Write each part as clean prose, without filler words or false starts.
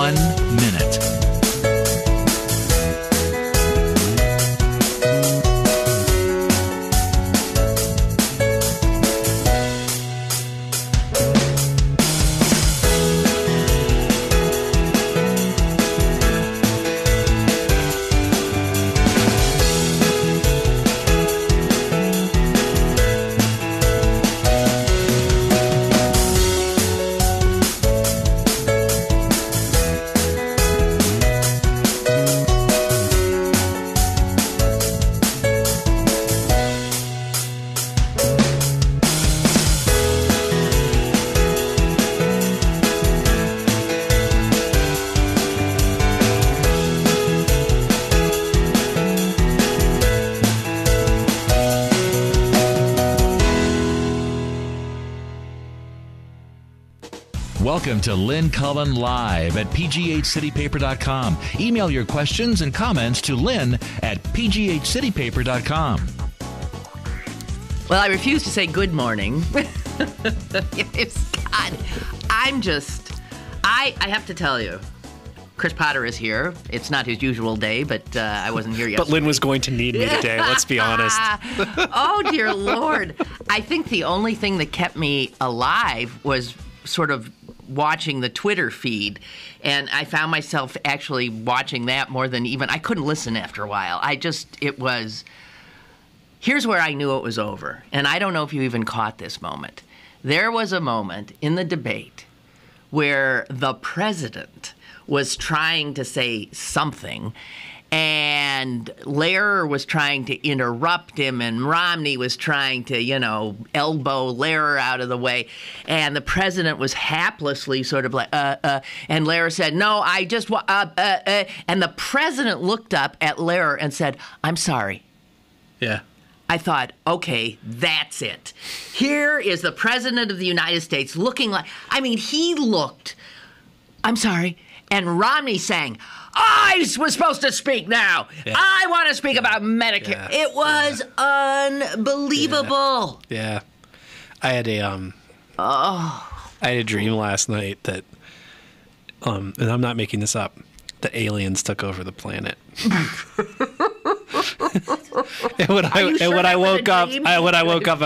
1 minute. Welcome to Lynn Cullen Live at pghcitypaper.com. Email your questions and comments to Lynn at pghcitypaper.com. Well, I refuse to say good morning. God, I have to tell you, Chris Potter is here. It's not his usual day, but I wasn't here yesterday. But Lynn was going to need me today, let's be honest. Oh, dear Lord. I think the only thing that kept me alive was sort of watching the Twitter feed, and I found myself actually watching that more than even, I couldn't listen after a while. Here's where I knew it was over, and I don't know if you even caught this moment. There was a moment in the debate where the president was trying to say something, and Lehrer was trying to interrupt him, and Romney was trying to, elbow Lehrer out of the way. And the president was haplessly sort of like, and Lehrer said, no, I just, and the president looked up at Lehrer and said, I'm sorry. Yeah. I thought, okay, that's it. Here is the president of the United States looking like, he looked, I'm sorry, and Romney saying, I was supposed to speak now. Yeah. I want to speak about Medicare. Yeah. It was unbelievable. Yeah. I had a dream last night that, and I'm not making this up, the aliens took over the planet. And when I woke up, I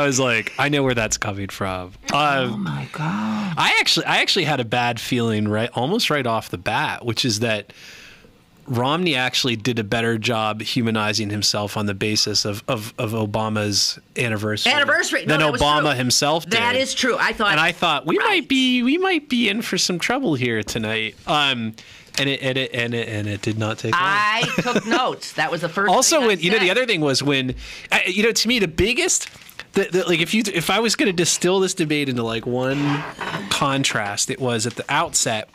was like, I know where that's coming from. Oh my God! I actually had a bad feeling almost right off the bat, which is that Romney actually did a better job humanizing himself on the basis of Obama's anniversary than Obama himself did. That is true. I thought we might be in for some trouble here tonight. And it did not take long. I took notes. That was the first. Also, thing I said. The other thing was when, to me the biggest, if I was going to distill this debate into one contrast, it was at the outset.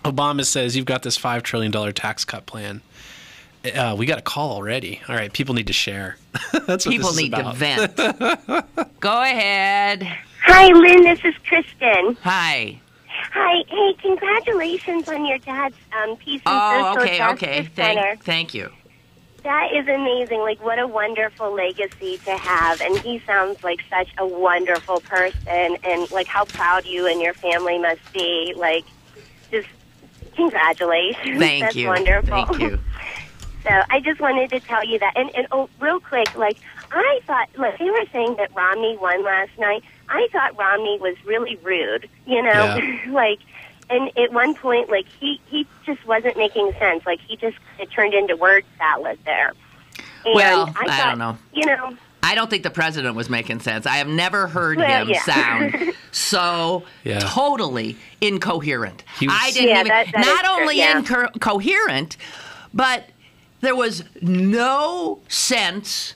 Obama says, you've got this $5 trillion tax cut plan. We got a call already. All right, people need to share. That's what people this is need about. to vent. Go ahead. Hi, Lynn. This is Kristen. Hi. Hi. Hey, congratulations on your dad's Peace and Social Justice Center. Thank you. That is amazing. What a wonderful legacy to have. And he sounds like such a wonderful person. And, how proud you and your family must be. Just congratulations. Thank you. That's wonderful. Thank you. So I just wanted to tell you that. And real quick, I thought, they were saying that Romney won last night. I thought Romney was really rude, Yeah. And at one point, he just wasn't making sense. It turned into word salad there. And I don't know. I don't think the president was making sense. I have never heard him sound so totally incoherent. I didn't not only incoherent, but there was no sense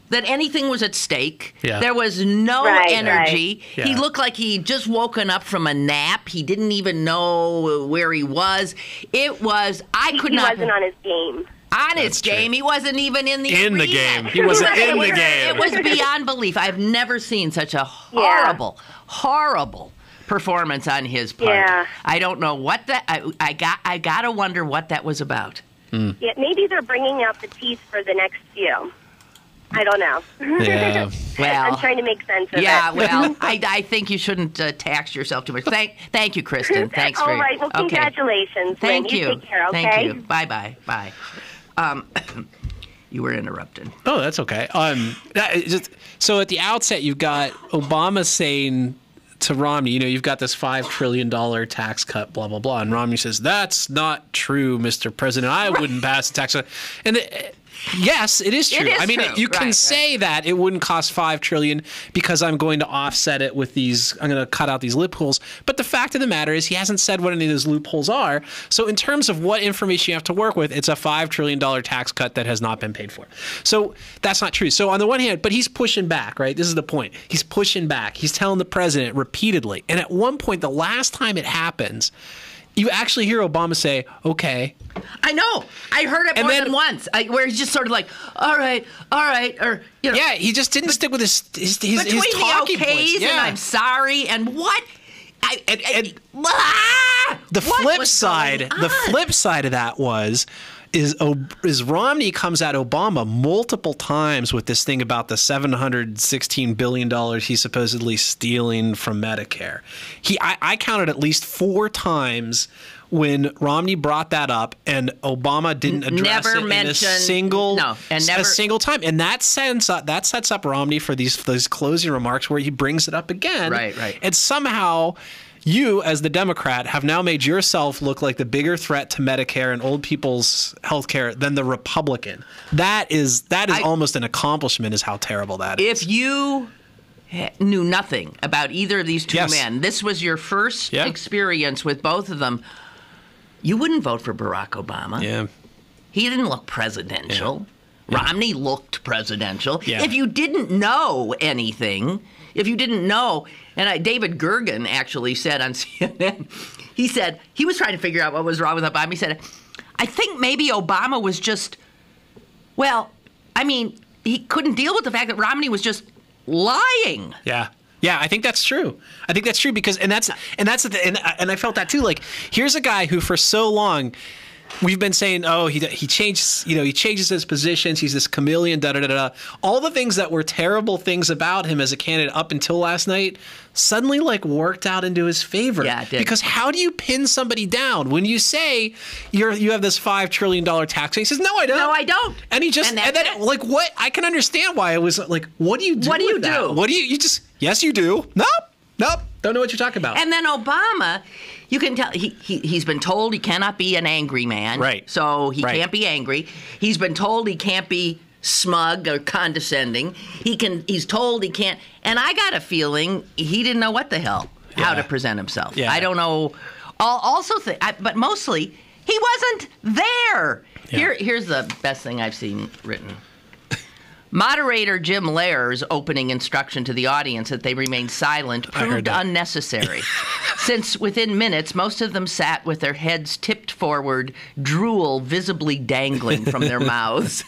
that anything was at stake. Yeah. There was no energy. Right. Yeah. He looked like he'd just woken up from a nap. He didn't even know where he was. It was, He wasn't on his game. On his game. He wasn't even in the arena. Game. He wasn't in the game. It was beyond belief. I've never seen such a horrible performance on his part. Yeah. I don't know what that. I gotta wonder what that was about. Yeah, maybe they're bringing out the teeth for the next few. I don't know. Yeah. Well, I'm trying to make sense of it. yeah, well, I think you shouldn't tax yourself too much. Thank you, Kristen. Thanks All for right. Well, Okay. congratulations. Thank Lynn. you. Take care, okay? Thank you. Bye. You were interrupted. Oh, that's okay. So at the outset, you've got Obama saying to Romney, you've got this $5 trillion tax cut, blah, blah, blah. And Romney says, that's not true, Mr. President. I wouldn't pass a tax cut. And yes, it is true. It is I mean, true. you can say that it wouldn't cost $5 trillion because I'm going to offset it with I'm going to cut out these loopholes. But the fact of the matter is he hasn't said what any of those loopholes are. So in terms of what information you have to work with, it's a $5 trillion tax cut that has not been paid for. So that's not true. So on the one hand, but he's pushing back, right? This is the point. He's pushing back. He's telling the president repeatedly. And at one point, the last time it happens, you actually hear Obama say, okay. I know. I heard it more than once. Where he's just sort of like, all right, or Yeah, he just didn't stick with his between talking the okays points. Yeah. and I'm sorry and what? The flip side of that is Romney comes at Obama multiple times with this thing about the $716 billion he's supposedly stealing from Medicare. I counted at least 4 times when Romney brought that up and Obama didn't address it in a single time. And that sets up Romney for those closing remarks where he brings it up again. Right. And somehow you, as the Democrat, have now made yourself look like the bigger threat to Medicare and old people's health care than the Republican. That is almost an accomplishment, is how terrible that is. If you knew nothing about either of these two men, this was your first experience with both of them, you wouldn't vote for Barack Obama. Yeah. He didn't look presidential. Yeah. Romney looked presidential. Yeah. If you didn't know anything, and David Gergen actually said on CNN, he said he was trying to figure out what was wrong with Obama. He said, I think maybe Obama was just, he couldn't deal with the fact that Romney was just lying. Yeah. Yeah, I think that's true. Because and I felt that too. Like, here's a guy who for so long we've been saying, oh, he changes his positions. He's this chameleon, da-da-da-da. All the things that were terrible things about him as a candidate up until last night suddenly worked out into his favor. Yeah, it did. Because how do you pin somebody down when you say you have this $5 trillion tax? He says, no, I don't. No, I don't. And what? I can understand why it was like, what do you do? What do you with that? do? What do you just? Yes, you do. Nope. Don't know what you're talking about. And then Obama, you can tell he's been told he cannot be an angry man. Right. So he can't be angry. He's been told he can't be smug or condescending. He's told he can't. And I got a feeling he didn't know what the hell how to present himself. Yeah. I don't know. But mostly he wasn't there. Yeah. Here's the best thing I've seen written. Moderator Jim Lair's opening instruction to the audience that they remain silent proved unnecessary, since within minutes, most of them sat with their heads tipped forward, drool visibly dangling from their mouths.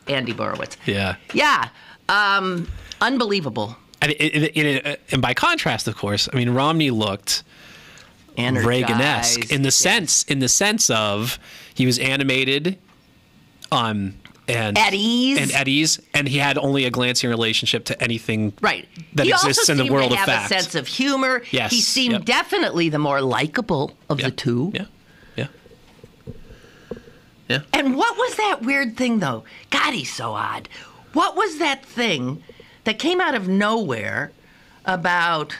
Andy Borowitz. Yeah. Yeah. Unbelievable. And by contrast, of course, I mean, Romney looked Energized. Reagan-esque in the sense of he was animated, and at ease, and he had only a glancing relationship to anything that exists in the world of facts. He also seemed to have a sense of humor. Yes. He seemed definitely the more likable of the two. Yeah. And what was that weird thing, though? God, he's so odd. What was that thing that came out of nowhere about...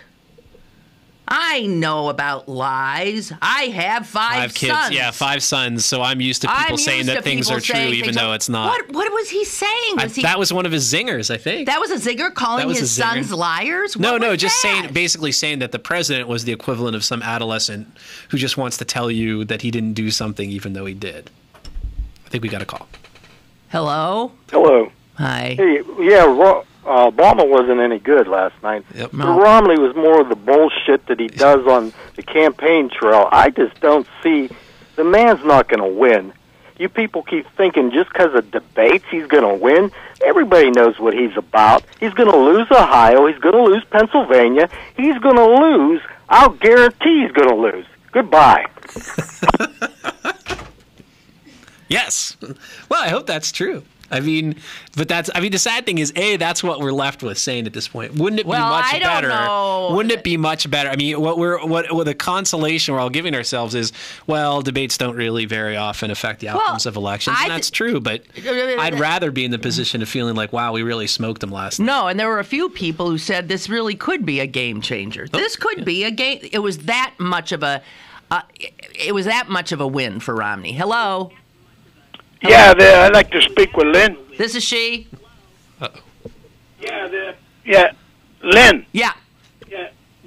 I know about lies. I have 5 kids. sons. Yeah, 5 sons. So I'm used to people saying that things are true, even though it's not. What was he saying? That was one of his zingers, I think. That was a zinger, calling his sons liars? Basically saying that the president was the equivalent of some adolescent who just wants to tell you that he didn't do something, even though he did. I think we got a call. Hello. Hi. Hey, Obama wasn't any good last night. Yep. No. Romney was more of the bullshit that he does on the campaign trail. I just don't see. The man's not going to win. You people keep thinking just because of debates he's going to win. Everybody knows what he's about. He's going to lose Ohio. He's going to lose Pennsylvania. He's going to lose. I'll guarantee he's going to lose. Goodbye. Yes. Well, I hope that's true. I mean, but the sad thing is, that's what we're left with saying at this point. Wouldn't it be much better? Know. Wouldn't it be much better? I mean, what the consolation we're all giving ourselves is, well, debates don't really very often affect the outcomes of elections, and that's true. But I'd rather be in the position of feeling like, wow, we really smoked them last night. No, and there were a few people who said this really could be a game changer. This could be a game. It was that much of a. It was that much of a win for Romney. Hello. Yeah, I'd like to speak with Lynn. This is she. Uh-oh. Yeah, Lynn. Yeah.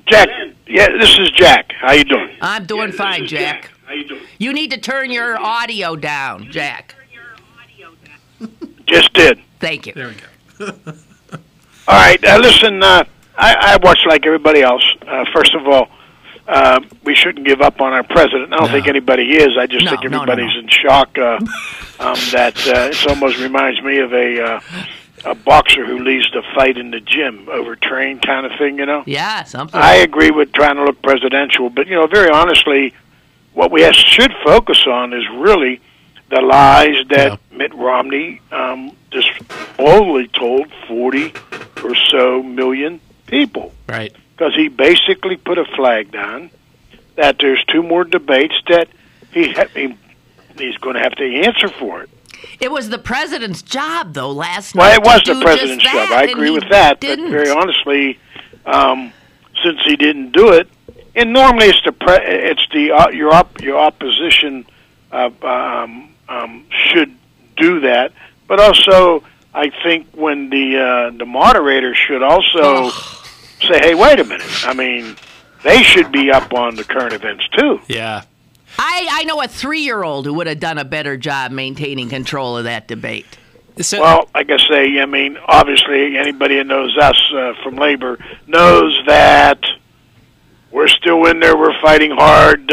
Jack. Yeah, this is Jack. How you doing? I'm doing fine, Jack. How you doing? You need to turn your audio down, Jack. Just did. Thank you. There we go. All right, listen, I watch like everybody else. First of all, we shouldn't give up on our president. I don't think anybody is. I just think everybody's in shock that it almost reminds me of a boxer who leaves the fight in the gym, overtrained kind of thing, you know? Yeah, something. I agree with trying to look presidential, but, you know, very honestly, what we should focus on is really the lies that Mitt Romney just boldly told 40 or so million people. Right. Because he basically put a flag down that there's 2 more debates that he's going to have to answer for it. It was the president's job, though, last Well, night. it was to the do president's just job. that, I and agree he with that. didn't. But very honestly, since he didn't do it, and normally it's your opposition should do that, but also I think when the moderator should also say, hey, wait a minute. I mean, they should be up on the current events too. Yeah. I know a 3-year-old who would have done a better job maintaining control of that debate. So, Well, like I say, I mean, obviously anybody that knows us from labor knows that we're still in there. We're fighting hard.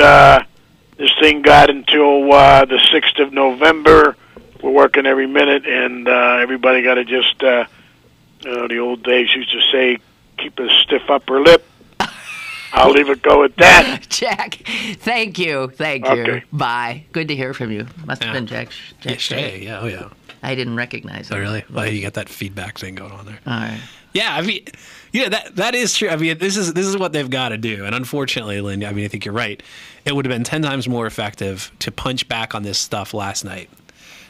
This thing got until the 6th of November. We're working every minute, and everybody got to just, the old days used to say, keep a stiff upper lip. I'll leave it go at that. Jack, thank you. Okay. Bye. Good to hear from you. Must have been Jack Shea. Yeah, oh yeah. I didn't recognize him. Oh, really? Well, you got that feedback thing going on there. All right. Yeah, I mean, that is true. I mean, this is what they've got to do. And unfortunately, Lynn, I mean, I think you're right. It would have been 10 times more effective to punch back on this stuff last night.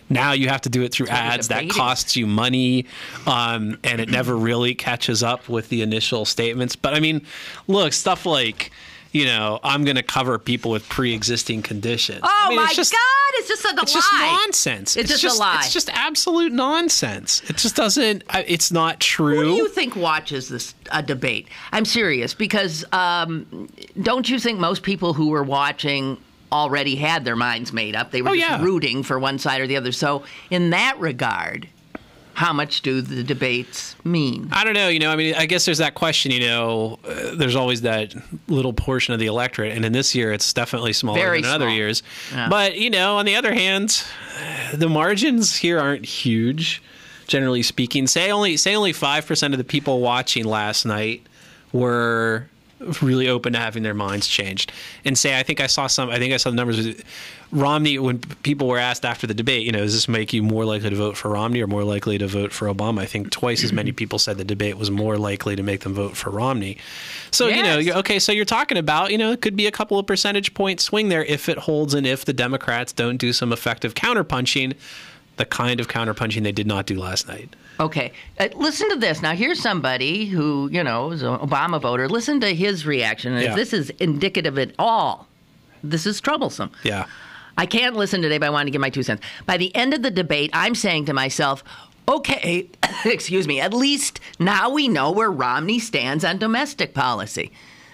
Now you have to do it through ads. That costs you money, and it never really catches up with the initial statements. But, I mean, look, stuff like, I'm going to cover people with pre-existing conditions. Oh, God, it's just a lie. It's just nonsense. It's just a lie. It's just absolute nonsense. It just doesn't, it's not true. Who do you think watches this debate? I'm serious, because don't you think most people who were watching already had their minds made up? They were just rooting for one side or the other. So in that regard, how much do the debates mean? I don't know. I mean, I guess there's that question, there's always that little portion of the electorate. And in this year, it's definitely smaller than other years. Yeah. But, on the other hand, the margins here aren't huge, generally speaking. Say only 5% of the people watching last night were really open to having their minds changed. And I think I saw the numbers with Romney when people were asked after the debate, does this make you more likely to vote for Romney or more likely to vote for Obama? I think twice as many people said the debate was more likely to make them vote for Romney. So, yes. So you're talking about, it could be a couple of percentage point swing there if it holds and if the Democrats don't do some effective counterpunching, the kind of counterpunching they did not do last night. Okay. Listen to this. Now, here's somebody who, is an Obama voter. Listen to his reaction. And if this is indicative at all, this is troublesome. Yeah. I can't listen today, but I want to give my 2 cents. By the end of the debate, I'm saying to myself, okay, excuse me, at least now we know where Romney stands on domestic policy.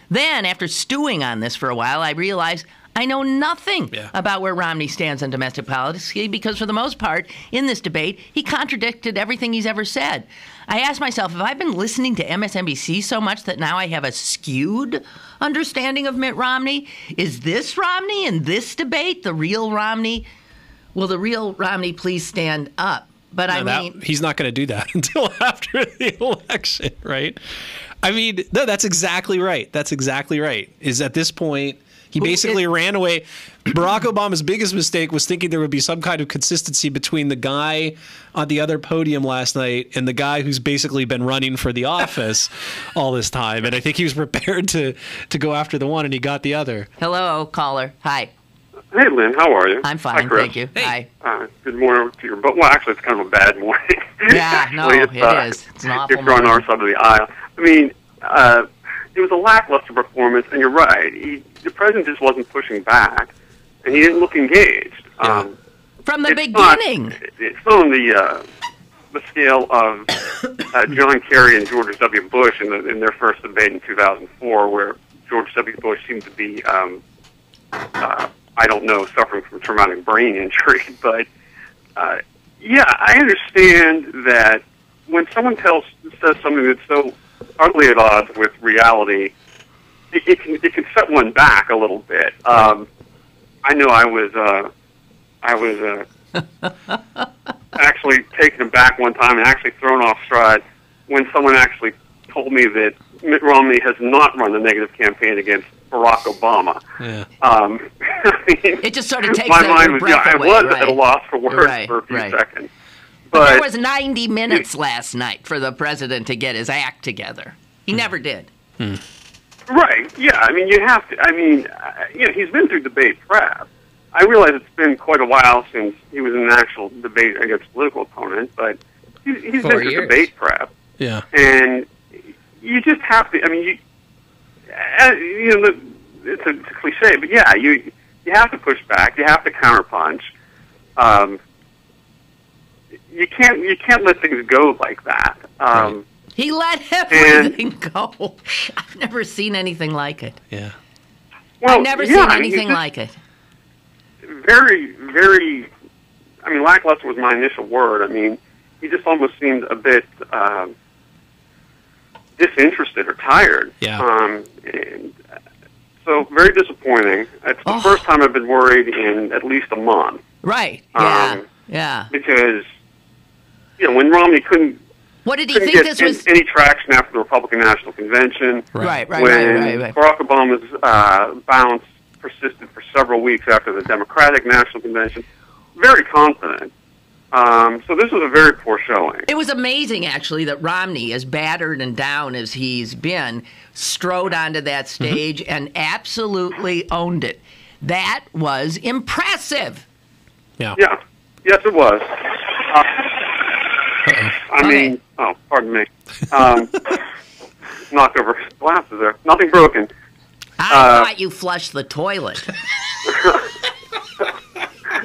Then, after stewing on this for a while, I realized I know nothing about where Romney stands on domestic policy because, for the most part, in this debate, he contradicted everything he's ever said. I asked myself, have I been listening to MSNBC so much that now I have a skewed understanding of Mitt Romney? Is this Romney in this debate the real Romney? Will the real Romney please stand up? But he's not going to do that until after the election, right? I mean, no, that's exactly right. That's exactly right. Is at this point, He basically ran away. Barack Obama's biggest mistake was thinking there would be some kind of consistency between the guy on the other podium last night and the guy who's basically been running for the office all this time. And I think he was prepared to go after the one, and he got the other. Hello, caller. Hi. Hey, Lynn, how are you? I'm fine, Hi, Chris. thank you. Hi. Good morning to your... Well, actually, it's kind of a bad morning. Yeah, no, it is. It's an awful If you're on our side of the aisle. I mean, it was a lackluster performance, and you're right. The president just wasn't pushing back, and he didn't look engaged. From the beginning. It's on the scale of John Kerry and George W. Bush in their first debate in 2004, where George W. Bush seemed to be... I don't know, suffering from traumatic brain injury, but yeah, I understand that when someone says something that's so utterly at odds with reality, it can set one back a little bit. I know I was actually taken aback one time and actually thrown off stride when someone actually told me that Mitt Romney has not run a negative campaign against Barack Obama. Yeah. I mean, it just sort of takes my mind your was, breath away. I was at a loss for words for a few seconds. But there was 90 minutes last night for the president to get his act together. He never did. Right, yeah. I mean, you have to. I mean, he's been through debate prep. I realize it's been quite a while since he was in an actual debate against a political opponent, but he's been through debate prep. Yeah. And you just have to. I mean, it's a cliche, but yeah, you have to push back. You have to counterpunch. You can't let things go like that. Right. He let everything go. I've never seen anything like it. Yeah. Well, I've never seen anything like it. Very, very. I mean, lackluster was my initial word. I mean, he just almost seemed a bit disinterested or tired. Yeah. And so very disappointing. It's the first time I've been worried in at least a month. Right. Yeah. Yeah. Because when Romney couldn't. What did he think this was? Any traction after the Republican National Convention. Right. When Barack Obama's bounce persisted for several weeks after the Democratic National Convention. Very confident. So this was a very poor showing. It was amazing, actually, that Romney, as battered and down as he's been, strode onto that stage and absolutely owned it. That was impressive. Yeah. Yeah. Yes, it was. I mean, pardon me. Knocked over glasses there. Nothing broken. I thought you flushed the toilet.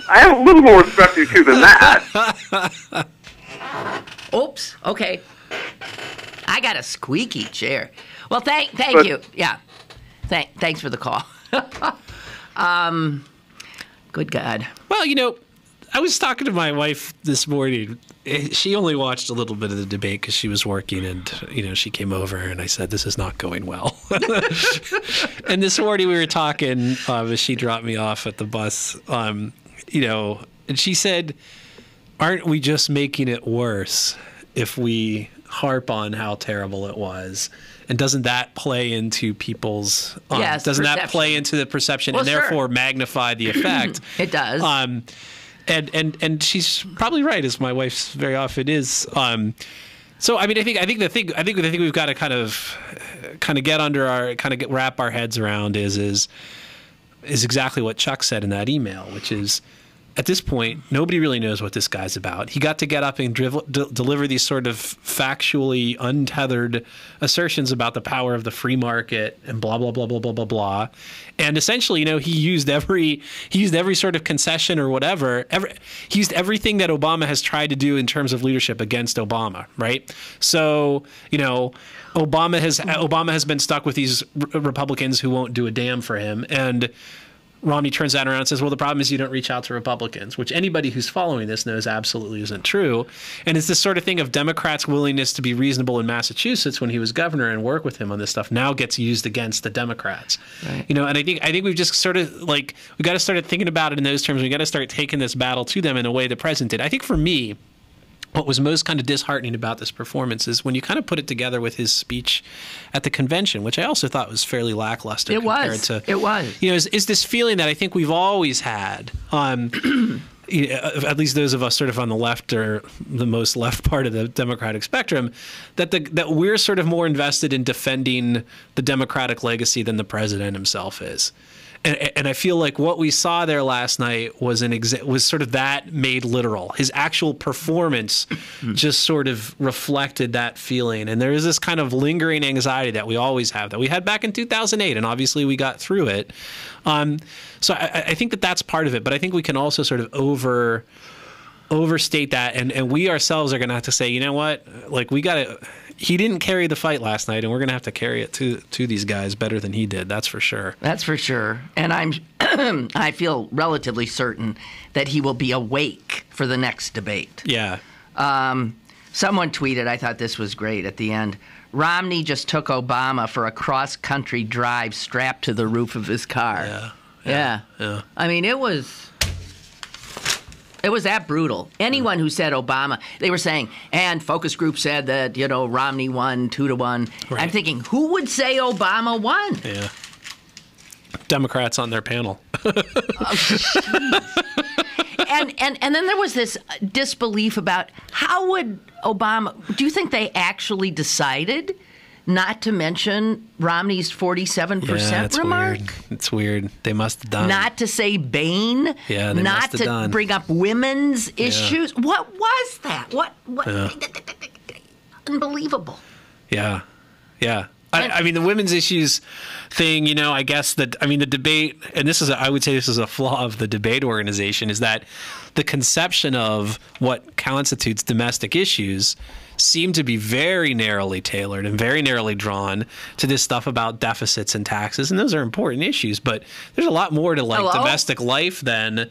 I have a little more respect for you, too, than that. Oops. Okay. I got a squeaky chair. Well, thank you. Yeah. Thanks for the call. Good God. Well, I was talking to my wife this morning. She only watched a little bit of the debate because she was working, and she came over, and I said, "This is not going well." And this morning we were talking as she dropped me off at the bus. And she said, "Aren't we just making it worse if we harp on how terrible it was?" And doesn't that play into people's? Doesn't that play into the perception and therefore magnify the effect? It does. And she's probably right, as my wife's very often is. So I mean, I think the thing we've got to kind of get under our wrap our heads around is exactly what Chuck said in that email, which is, at this point, nobody really knows what this guy's about. He got to get up and deliver these sort of factually untethered assertions about the power of the free market and blah blah blah blah blah blah blah. And essentially, he used every sort of concession or whatever. He used everything that Obama has tried to do in terms of leadership against Obama, right? So, Obama has been stuck with these Republicans who won't do a damn for him, and Romney turns that around and says, well, the problem is you don't reach out to Republicans, which anybody who's following this knows absolutely isn't true. And it's this sort of thing of Democrats' willingness to be reasonable in Massachusetts when he was governor and work with him on this stuff now gets used against the Democrats. Right. And I think we've just sort of we got to start thinking about it in those terms. We got to start taking this battle to them in a way the president did. I think for me, what was most kind of disheartening about this performance is when you kind of put it together with his speech at the convention, which I also thought was fairly lackluster. It was. You know, is this feeling that I think we've always had. At least those of us sort of on the left or the most left part of the Democratic spectrum, that we're sort of more invested in defending the Democratic legacy than the president himself is. And I feel like what we saw there last night was was sort of that made literal. His actual performance just sort of reflected that feeling. And there is this kind of lingering anxiety that we always have, that we had back in 2008, and obviously we got through it. So I think that that's part of it, but I think we can also sort of overstate that, and we ourselves are going to have to say, you know what, like he didn't carry the fight last night, and we're going to have to carry it to these guys better than he did. That's for sure. That's for sure. And I feel relatively certain that he will be awake for the next debate. Yeah. Someone tweeted, I thought this was great at the end, Romney just took Obama for a cross-country drive strapped to the roof of his car. Yeah. I mean, it was that brutal. Anyone who said Obama, they were saying, and focus group said that, Romney won 2-1. Right. I'm thinking, who would say Obama won? Yeah. Democrats on their panel. And then there was this disbelief about how would Obama, do you think they actually decided not to mention Romney's 47% remark? Weird. It's weird. They must have done. Not to say Bain. Yeah, they must have done. Not to bring up women's issues. What was that? What? Unbelievable. Yeah. I mean, the women's issues thing, I guess the debate, and I would say this is a flaw of the debate organization, is that the conception of what constitutes domestic issues seem to be very narrowly tailored and very narrowly drawn to this stuff about deficits and taxes, and those are important issues, but there's a lot more to domestic life than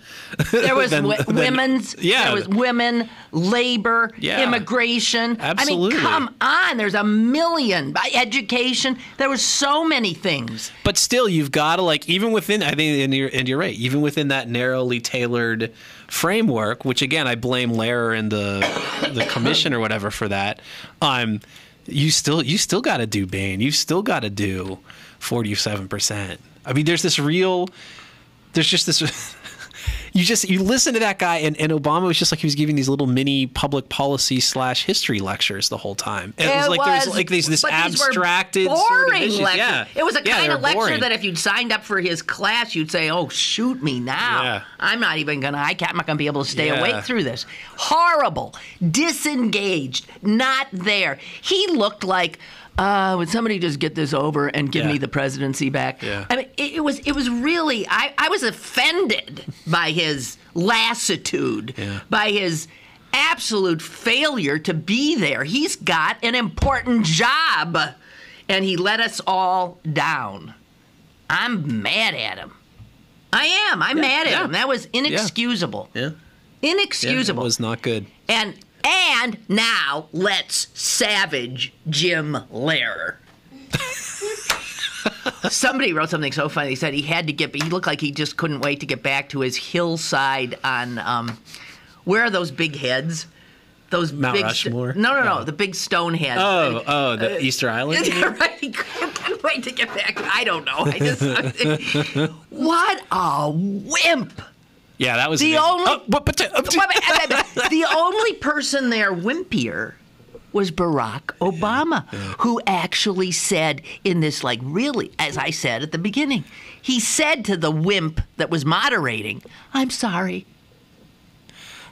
there was women's. There was women, labor, immigration. Absolutely. I mean, come on, there's a million. Education, there was so many things. But still, you've got to even within, I think, and you're right, even within that narrowly tailored framework, which again I blame Lehrer and the commission or whatever for that. You still got to do Bain. You still got to do 47%. I mean, there's just this. You listen to that guy, and Obama was just like he was giving these little mini public policy / history lectures the whole time. And it was this abstracted boring sort of issues. Lecture. Yeah. It was a kind of lecture boring. that if you'd signed up for his class, you'd say, "Oh, shoot me now! Yeah. I'm not gonna be able to stay awake through this." Horrible, disengaged, not there. He looked like. Would somebody just get this over and give me the presidency back? Yeah. I mean, it was really, I was offended by his lassitude, by his absolute failure to be there. He's got an important job, and he let us all down. I'm mad at him. I am. I'm mad at him. That was inexcusable. Yeah. Inexcusable. It was not good. And now let's savage Jim Lehrer. Somebody wrote something so funny. He said he looked like he just couldn't wait to get back to his hillside on, where are those big heads? Those Mount big Rushmore? No, the big stone heads. The Easter Island? Right, he couldn't wait to get back. I don't know. What a wimp. Yeah, that was the only person there wimpier was Barack Obama, who actually said in this, really, as I said at the beginning, he said to the wimp that was moderating, "I'm sorry."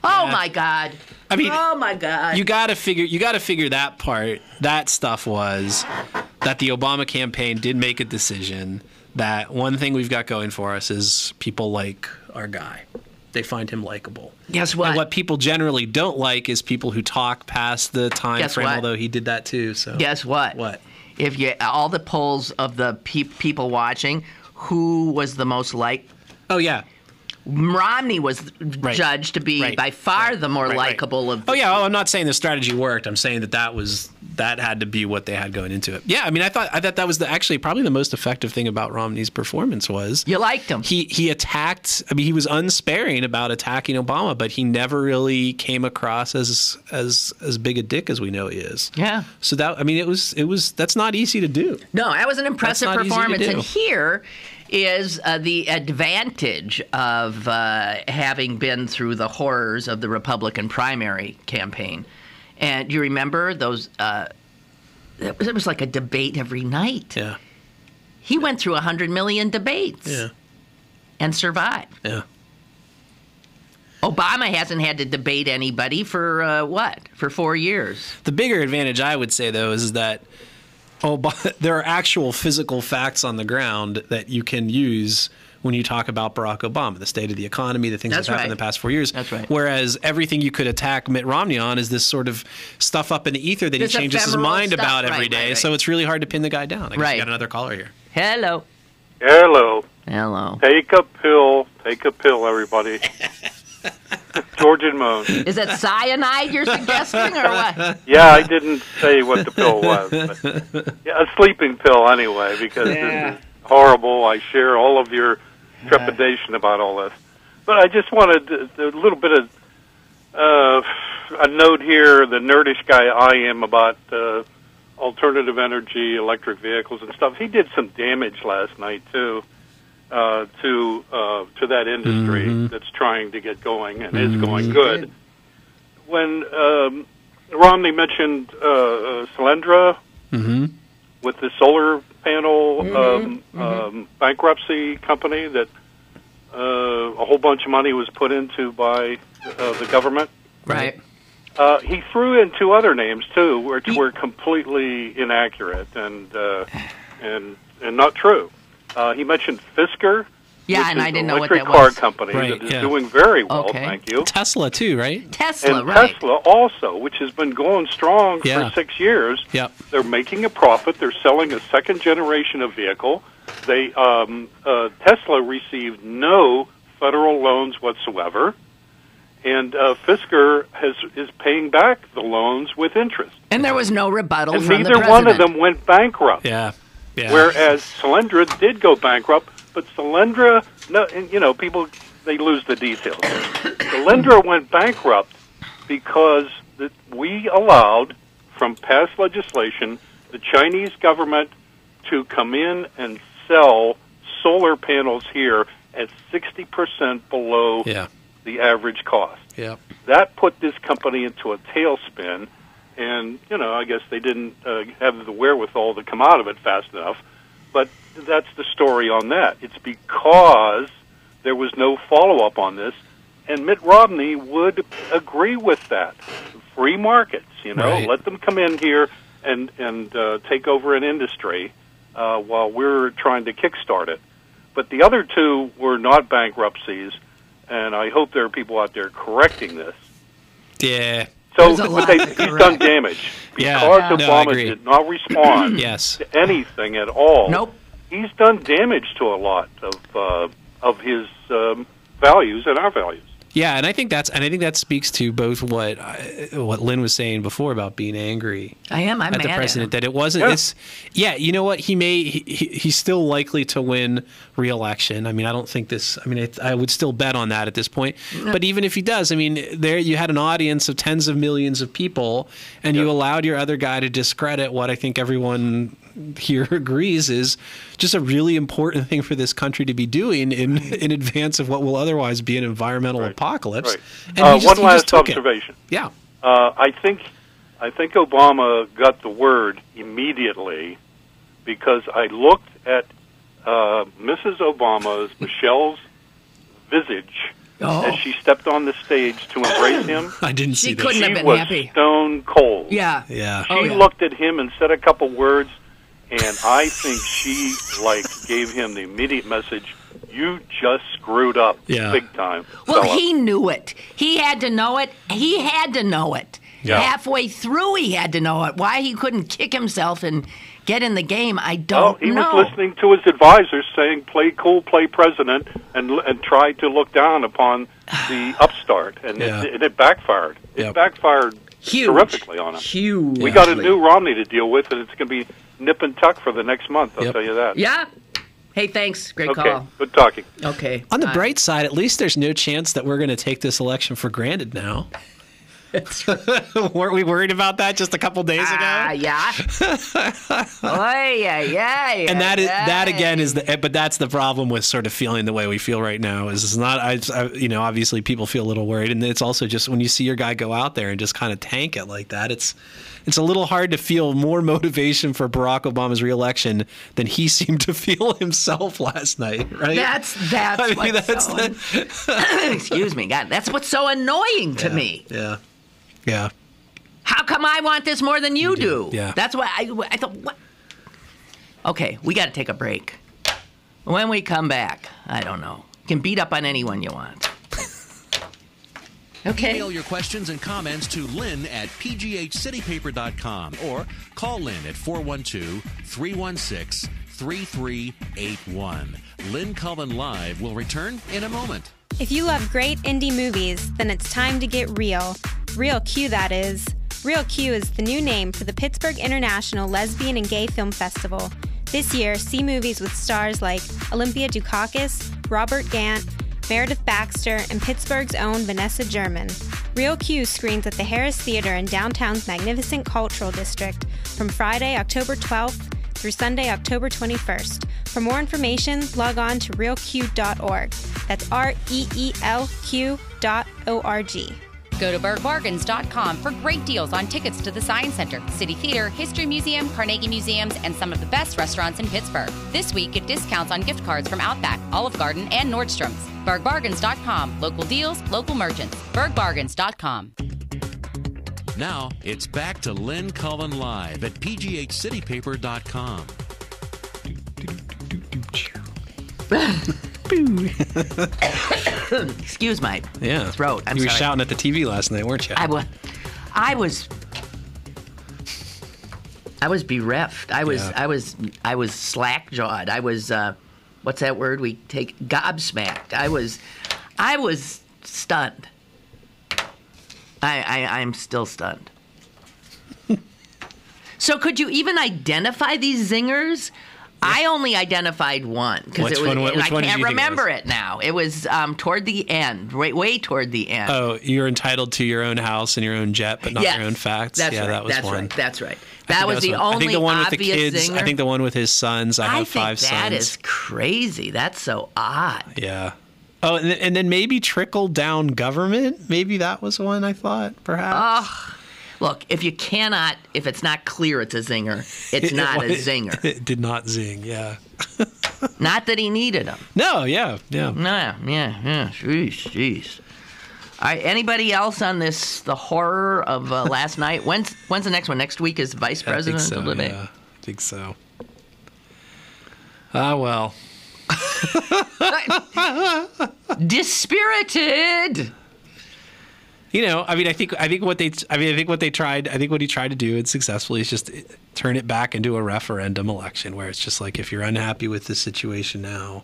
Oh my God. I mean, oh my God. You got to figure that part. That stuff was that the Obama campaign did make a decision that one thing we've got going for us is people like our guy. They find him likable. Guess what? And what people generally don't like is people who talk past the time frame, although he did that too. So guess what? What? If all the polls of the people watching, who was the most liked? Oh, yeah. Romney was judged to be by far the more likable of the yeah, well, I'm not saying the strategy worked. I'm saying that had to be what they had going into it. Yeah, I mean, I thought that was actually probably the most effective thing about Romney's performance was you liked him. He attacked. I mean, he was unsparing about attacking Obama, but he never really came across as big a dick as we know he is. Yeah. So that's not easy to do. No, that was an impressive That's not easy to performance, do. and here is the advantage of having been through the horrors of the Republican primary campaign. And you remember those? It was like a debate every night. Yeah. He went through 100 million debates. Yeah. And survived. Yeah. Obama hasn't had to debate anybody for For 4 years. The bigger advantage, I would say, though, is that there are actual physical facts on the ground that you can use when you talk about Barack Obama, the state of the economy, the things that happened in the past 4 years. That's right. Whereas everything you could attack Mitt Romney on is this sort of stuff up in the ether that This he changes his ephemeral mind stuff. about every day. Right. So it's really hard to pin the guy down. I guess we got another caller here. Hello. Hello. Hello. Take a pill. Take a pill, everybody. George and Moan. Is it cyanide you're suggesting, or what? Yeah, I didn't say what the pill was. But, yeah, a sleeping pill anyway, because this is horrible. I share all of your trepidation about all this. But I just wanted a little bit of a note here, the nerdish guy I am about alternative energy, electric vehicles and stuff. He did some damage last night, too. To that industry that's trying to get going and is going good. When Romney mentioned Solyndra with the solar panel bankruptcy company that a whole bunch of money was put into by the government. Right. He threw in two other names too, which were completely inaccurate and not true. He mentioned Fisker. Yeah, which and is I didn't an know what that electric car was. company Right, that is doing very well, Okay. thank you. Tesla, too, right? Tesla, And right. Tesla also, which has been going strong Yeah. for 6 years. Yep. They're making a profit. They're selling a second generation of vehicle. They Tesla received no federal loans whatsoever, and Fisker is paying back the loans with interest. And there was no rebuttal And from the neither president. one of them went bankrupt. Yeah. Yeah. Whereas Solyndra did go bankrupt, but Solyndra, no, and, people, they lose the details. Solyndra went bankrupt because we allowed, from past legislation, the Chinese government to come in and sell solar panels here at 60% below the average cost. Yeah. That put this company into a tailspin, and, I guess they didn't have the wherewithal to come out of it fast enough. But that's the story on that. It's because there was no follow-up on this, and Mitt Romney would agree with that. Free markets, Right. let them come in here and take over an industry while we're trying to kickstart it. But the other two were not bankruptcies, and I hope there are people out there correcting this. Yeah. So There's a lot he's to done damage. Yeah. Because No, I Obama agree. did not respond Yes. to anything at all. Nope. He's done damage to a lot of his values and our values. Yeah, and I think that speaks to both what Lynn was saying before about being angry I am. I'm at mad the at president. him. That it wasn't. Yeah. It's you know what, he's still likely to win re-election. I mean, I don't think this. I mean, I would still bet on that at this point. But even if he does, I mean, there you had an audience of tens of millions of people, and you allowed your other guy to discredit what I think everyone here agrees is just a really important thing for this country to be doing in advance of what will otherwise be an environmental apocalypse. Right. And he One just last took it. observation. Yeah. I think Obama got the word immediately because I looked at Mrs. Obama's, Michelle's visage as she stepped on the stage to embrace him. I didn't She see that. couldn't have She been was happy. stone cold. Yeah. Yeah. She looked at him and said a couple words, and I think she gave him the immediate message, "You just screwed up, Yeah. big time." Well, fella." he knew it. He had to know it. He had to know it. Yeah. Halfway through, he had to know it. Why he couldn't kick himself and get in the game, I don't he know. was listening to his advisors saying, "Play cool, play president," and try to look down upon the upstart, and it backfired. It backfired terrifically on him. Huge. We got a new Romney to deal with, and it's going to be nip and tuck for the next month. I'll tell you that. Yeah. Hey, thanks. Great Okay, call. good talking. Okay. On the bright side, at least there's no chance that we're going to take this election for granted now. Weren't we worried about that just a couple days ago? Yeah. And that again is but that's the problem with sort of feeling the way we feel right now. Is it's not, obviously people feel a little worried, and it's also just when you see your guy go out there and just kind of tank it like that, it's a little hard to feel more motivation for Barack Obama's reelection than he seemed to feel himself last night, right? That's excuse me, God, that's what's so annoying to me. Yeah. How come I want this more than you do? Yeah. That's why I thought, what? Okay, we got to take a break. When we come back, I don't know. You can beat up on anyone you want. Okay. Email your questions and comments to Lynn at pghcitypaper.com or call Lynn at 412-316-3381. Lynn Cullen Live will return in a moment. If you love great indie movies, then it's time to get real. Real Q, that is. Real Q is the new name for the Pittsburgh International Lesbian and Gay Film Festival. This year, see movies with stars like Olympia Dukakis, Robert Gant, Meredith Baxter, and Pittsburgh's own Vanessa German. Real Q screens at the Harris Theater in downtown's magnificent cultural district from Friday, October 12th through Sunday, October 21st. For more information, log on to realq.org. That's REELQ.org. Go to bergbargains.com for great deals on tickets to the Science Center, City Theater, History Museum, Carnegie Museums, and some of the best restaurants in Pittsburgh. This week, get discounts on gift cards from Outback, Olive Garden, and Nordstrom's. Bergbargains.com. Local deals, local merchants. Bergbargains.com. Now, it's back to Lynn Cullen Live at pghcitypaper.com. Excuse my throat. You were shouting at the TV last night, weren't you? I was bereft. I was slack-jawed. I was what's that word we take? Gobsmacked. I was stunned. I'm still stunned. So could you even identify these zingers? I only identified one because I can't remember it now. It was toward the end, way toward the end. Oh, you're entitled to your own house and your own jet, but not your own facts. That's right. That was that's one. Right. That's right. That was the only I think the one obvious with the kids. zinger. I think the one with his sons. I have 5 sons. That is crazy. That's so odd. Yeah. Oh, and then maybe trickle down government. Maybe that was one I thought, perhaps. Look, if it's not clear it's a zinger, it's not a zinger. It did not zing, yeah. Not that he needed them. No, yeah. Yeah. Jeez. All right, anybody else on the horror of last night? When's the next one? Next week is Vice President debate? Yeah, I think so. Well. Dispirited. I think what he tried to do, and successfully, is just turn it back into a referendum election where it's just like, if you're unhappy with the situation now,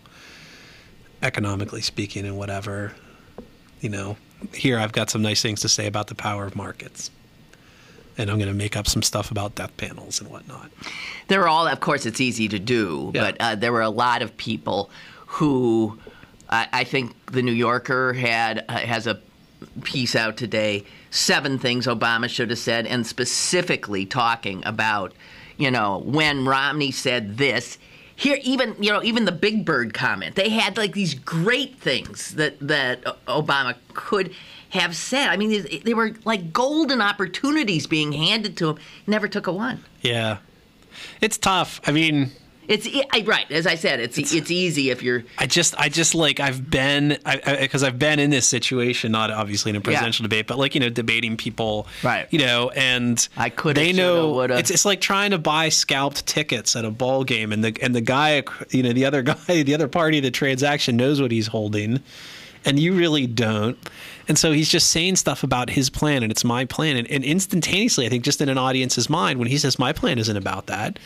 economically speaking and whatever, here I've got some nice things to say about the power of markets. And I'm going to make up some stuff about death panels and whatnot. Of course, it's easy to do, but there were a lot of people who, I think the New Yorker has a piece out today, 7 things Obama should have said, and specifically talking about, when Romney said this. Here, even the Big Bird comment, they had like these great things that Obama could have said. I mean, they were like golden opportunities being handed to him. He never took a one. Yeah, it's tough. I mean, it's right. As I said, it's easy if you're. I've been in this situation, not obviously in a presidential debate, but debating people, right? And I could. They know it's like trying to buy scalped tickets at a ball game, and the guy, the other party of the transaction knows what he's holding, and you really don't. And so he's just saying stuff about his plan and it's my plan. And instantaneously, I think just in an audience's mind, when he says my plan isn't about that,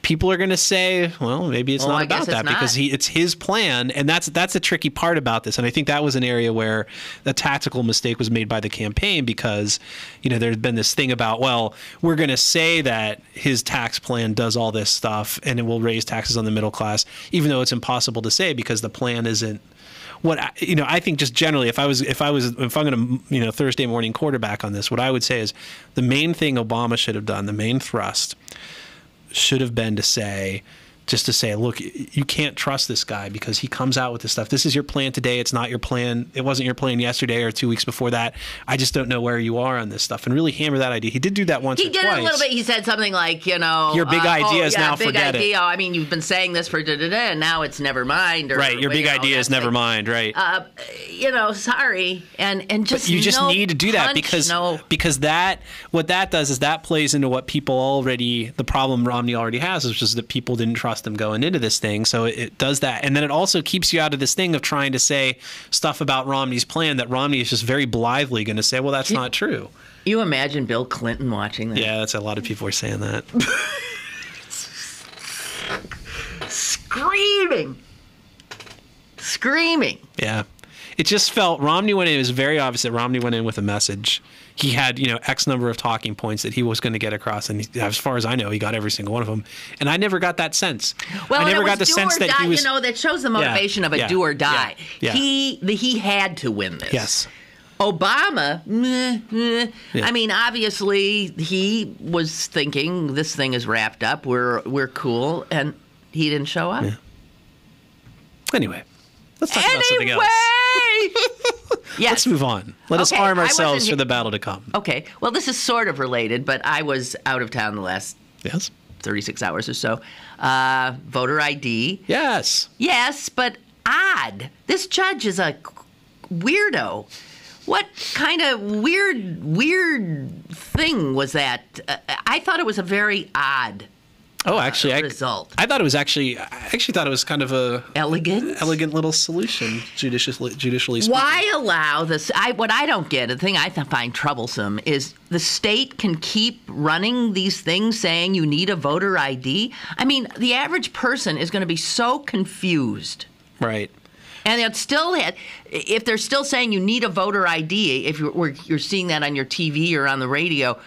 people are going to say, well, maybe it's not about that because it's his plan. And that's the tricky part about this. And I think that was an area where a tactical mistake was made by the campaign because, there's been this thing about, well, we're going to say that his tax plan does all this stuff and it will raise taxes on the middle class, even though it's impossible to say because the plan isn't what, I think just generally, if I'm going to, Thursday morning quarterback on this, what I would say is the main thing Obama should have done, the main thrust should have been to say, look, you can't trust this guy because he comes out with this stuff. This is your plan today. It's not your plan. It wasn't your plan yesterday or 2 weeks before that. I just don't know where you are on this stuff. And really hammer that idea. He did do that once or twice. He did a little bit. He said something like, your big idea is now forget it. I mean, you've been saying this for da-da-da, and now it's never mind. Or, right. Your big idea is never mind. Right. Sorry. And just but you just need to do that because what that does is that plays into what people already, the problem Romney already has, which is that people didn't trust him going into this thing. So it does that. And then it also keeps you out of this thing of trying to say stuff about Romney's plan that Romney is just very blithely going to say, well, that's not true. You imagine Bill Clinton watching that? Yeah, that's a lot of people are saying that. Screaming. Yeah. It just felt Romney went in. It was very obvious that Romney went in with a message. He had, X number of talking points that he was going to get across. And as far as I know, he got every single one of them. And I never got that sense. Well, I never got the sense that he was. That shows the motivation of a do or die. Yeah. He had to win this. Yes. Obama, I mean, obviously he was thinking this thing is wrapped up. We're cool, and he didn't show up. Yeah. Anyway, let's talk about something else. Yes. Let's move on. Let us arm ourselves for the battle to come. Okay. Well, this is sort of related, but I was out of town the last 36 hours or so. Voter ID. Yes. Yes, but odd. This judge is a weirdo. What kind of weird thing was that? I thought it was a very odd result. I actually thought it was kind of a elegant little solution, judicially speaking. Why allow this? What I don't get, the thing I find troublesome is the state can keep running these things saying you need a voter ID. I mean, the average person is going to be so confused. Right. And if they're still saying you need a voter ID, if you're seeing that on your TV or on the radio,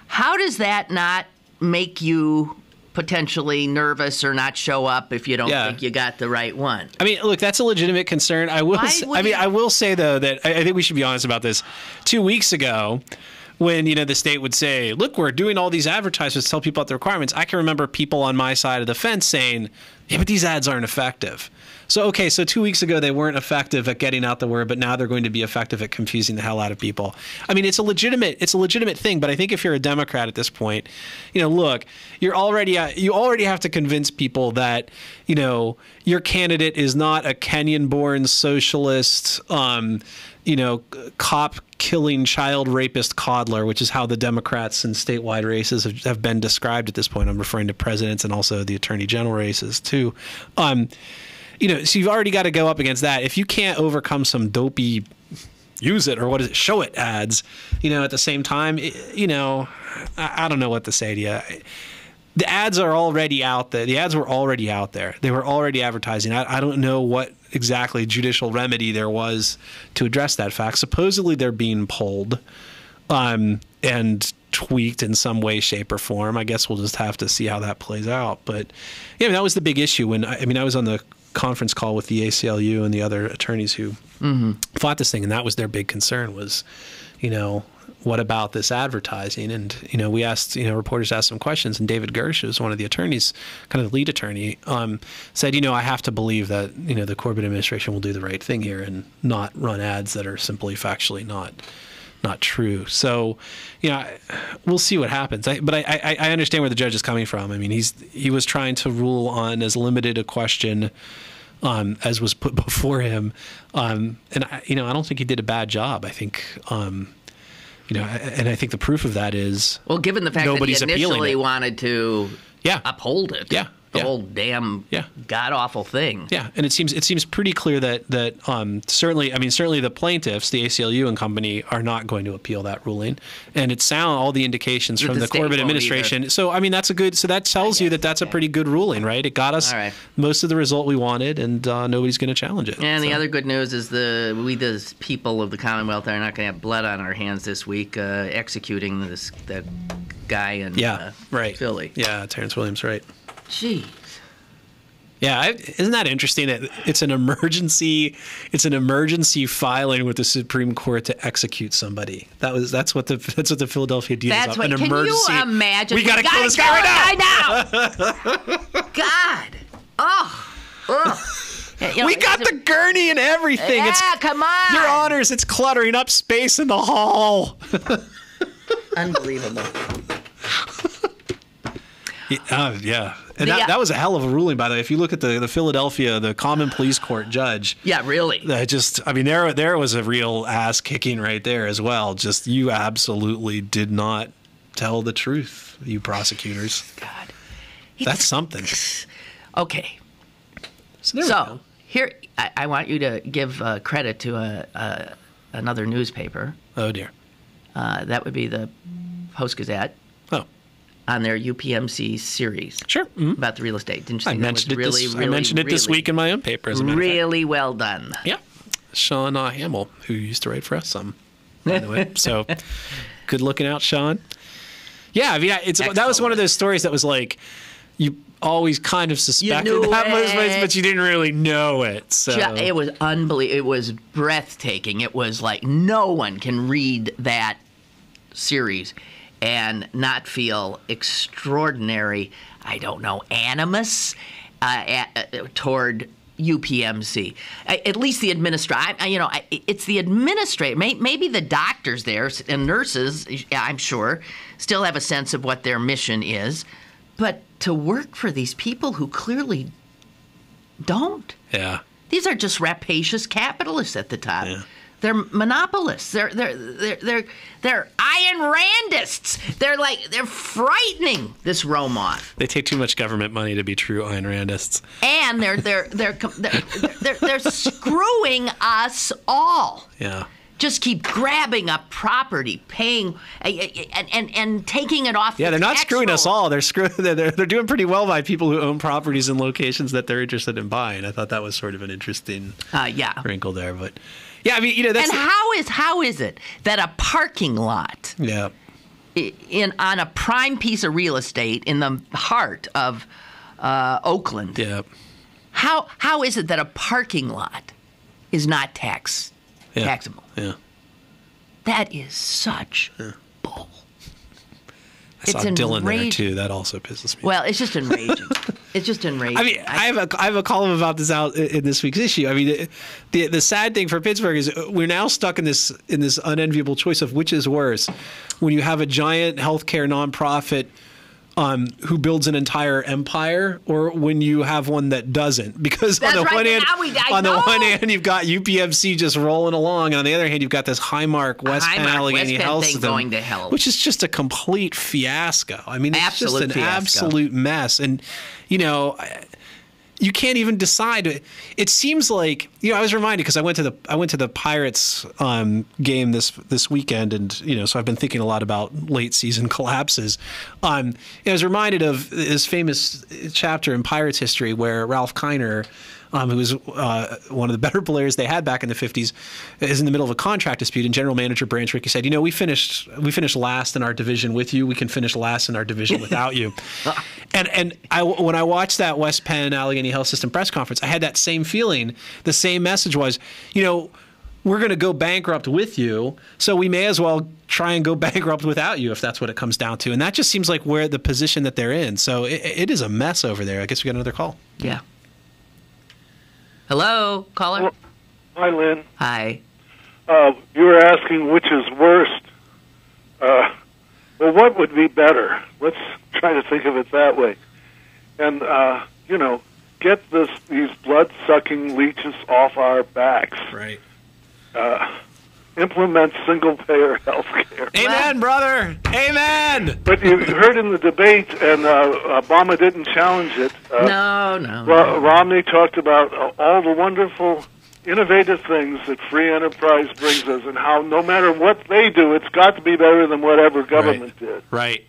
how does that not make you potentially nervous or not show up if you don't think you got the right one? I mean, look, that's a legitimate concern. I will say though that I think we should be honest about this. 2 weeks ago, when the state would say, "Look, we're doing all these advertisements to tell people about the requirements," I can remember people on my side of the fence saying, "Yeah, but these ads aren't effective." So 2 weeks ago they weren't effective at getting out the word, but now they're going to be effective at confusing the hell out of people. I mean, it's a legitimate thing, but I think if you're a Democrat at this point, look, you already have to convince people that, your candidate is not a Kenyan-born socialist, cop killing child rapist coddler, which is how the Democrats in statewide races have been described at this point. I'm referring to presidents and also the attorney general races too. So you've already got to go up against that. If you can't overcome some dopey use it or show it ads, at the same time, I don't know what to say to you. The ads are already out there. The ads were already out there. They were already advertising. I don't know what exactly judicial remedy there was to address that fact. Supposedly they're being pulled and tweaked in some way, shape, or form. I guess we'll just have to see how that plays out. But that was the big issue when I was on the conference call with the ACLU and the other attorneys who fought this thing, and that was their big concern was, what about this advertising? And, we asked, reporters asked some questions, and David Gersh, who's one of the attorneys, kind of the lead attorney, said, I have to believe that, the Corbett administration will do the right thing here and not run ads that are simply factually not true. So, we'll see what happens. But I understand where the judge is coming from. I mean, he was trying to rule on as limited a question as was put before him. And I don't think he did a bad job. I think, and I think the proof of that is, well, given the fact that he initially wanted to uphold it. Yeah. the whole damn god-awful thing. Yeah, and it seems pretty clear that certainly the plaintiffs, the ACLU and company, are not going to appeal that ruling, and it sounds all the indications from the Corbett administration. So I mean that tells you that that's a pretty good ruling, right? It got us most of the result we wanted, and nobody's going to challenge it. And the other good news is we the people of the Commonwealth are not going to have blood on our hands this week executing that guy in Philly. Yeah, Terrence Williams, right. Jeez. Yeah, isn't that interesting that it's an emergency filing with the Supreme Court to execute somebody. That's what the Philadelphia deal is. Can you imagine? We got to kill this guy right now. God. Oh. We got the gurney and everything. Yeah, come on. Your Honors, it's cluttering up space in the hall. Unbelievable. Yeah. And that was a hell of a ruling, by the way. If you look at the Philadelphia, the Common Pleas Court judge. Yeah, really. There was a real ass kicking right there as well. Just you absolutely did not tell the truth, you prosecutors. God. That's something. Okay. So here, I want you to give credit to another newspaper. Oh, dear. That would be the Post-Gazette. Oh. On their UPMC series. Sure. Mm-hmm. About the real estate. Didn't you think I mentioned it this week in my own paper, as a matter of fact. Really well done. Yeah. Sean Hamill, who used to write for us some, by the way. So, good looking out, Sean. Yeah, I mean, that was one of those stories that was like, you always kind of suspected that most ways, but you didn't really know it. So it was unbelievable. It was breathtaking. It was like no one can read that series and not feel extraordinary, animus toward UPMC. At least the administrator. It's the administrator. Maybe the doctors there and nurses, I'm sure, still have a sense of what their mission is. But to work for these people who clearly don't. Yeah. These are just rapacious capitalists at the top. Yeah. They're monopolists. They're Ayn Randists. They're frightening, this Romoff. They take too much government money to be true Ayn Randists. And they're screwing us all. Yeah. Just keep grabbing up property, paying, and taking it off. Yeah, they're not screwing us all. They're doing pretty well by people who own properties in locations that they're interested in buying. I thought that was sort of an interesting wrinkle there, but yeah, I mean, that's. And how is it that a parking lot, on a prime piece of real estate in the heart of Oakland, how is it that a parking lot is not taxable? Yeah. That is such bull. I saw Dylan there too. That also pisses me. Well, it's just enraging. I mean, I have a column about this out in this week's issue. I mean, the sad thing for Pittsburgh is we're now stuck in this unenviable choice of which is worse. When you have a giant healthcare nonprofit who builds an entire empire, or when you have one that doesn't. Because on the one hand, you've got UPMC just rolling along, and on the other hand, you've got this Highmark West Penn Allegheny Health System, going to hell, which is just a complete fiasco. I mean, it's just an fiasco. Absolute mess. And you can't even decide. It seems like I was reminded because I went to the Pirates game this weekend, and so I've been thinking a lot about late season collapses. I was reminded of this famous chapter in Pirates history where Ralph Kiner, who was one of the better players they had back in the 50s, is in the middle of a contract dispute, and general manager Branch Rickey said, we finished last in our division with you. We can finish last in our division without you. And when I watched that West Penn Allegheny Health System press conference, I had that same feeling. The same message was, we're going to go bankrupt with you, so we may as well try and go bankrupt without you if that's what it comes down to. And that just seems like where the position that they're in. So it is a mess over there. I guess we got another call. Yeah. Hello, caller. Well, hi, Lynn. Hi. You were asking which is worst. Well, what would be better? Let's try to think of it that way. And, get these blood-sucking leeches off our backs. Right. implement single-payer health care. Amen, brother. Amen. But you heard in the debate, and Obama didn't challenge it. No. Romney talked about all the wonderful, innovative things that free enterprise brings us, and how no matter what they do, it's got to be better than whatever government did. Right.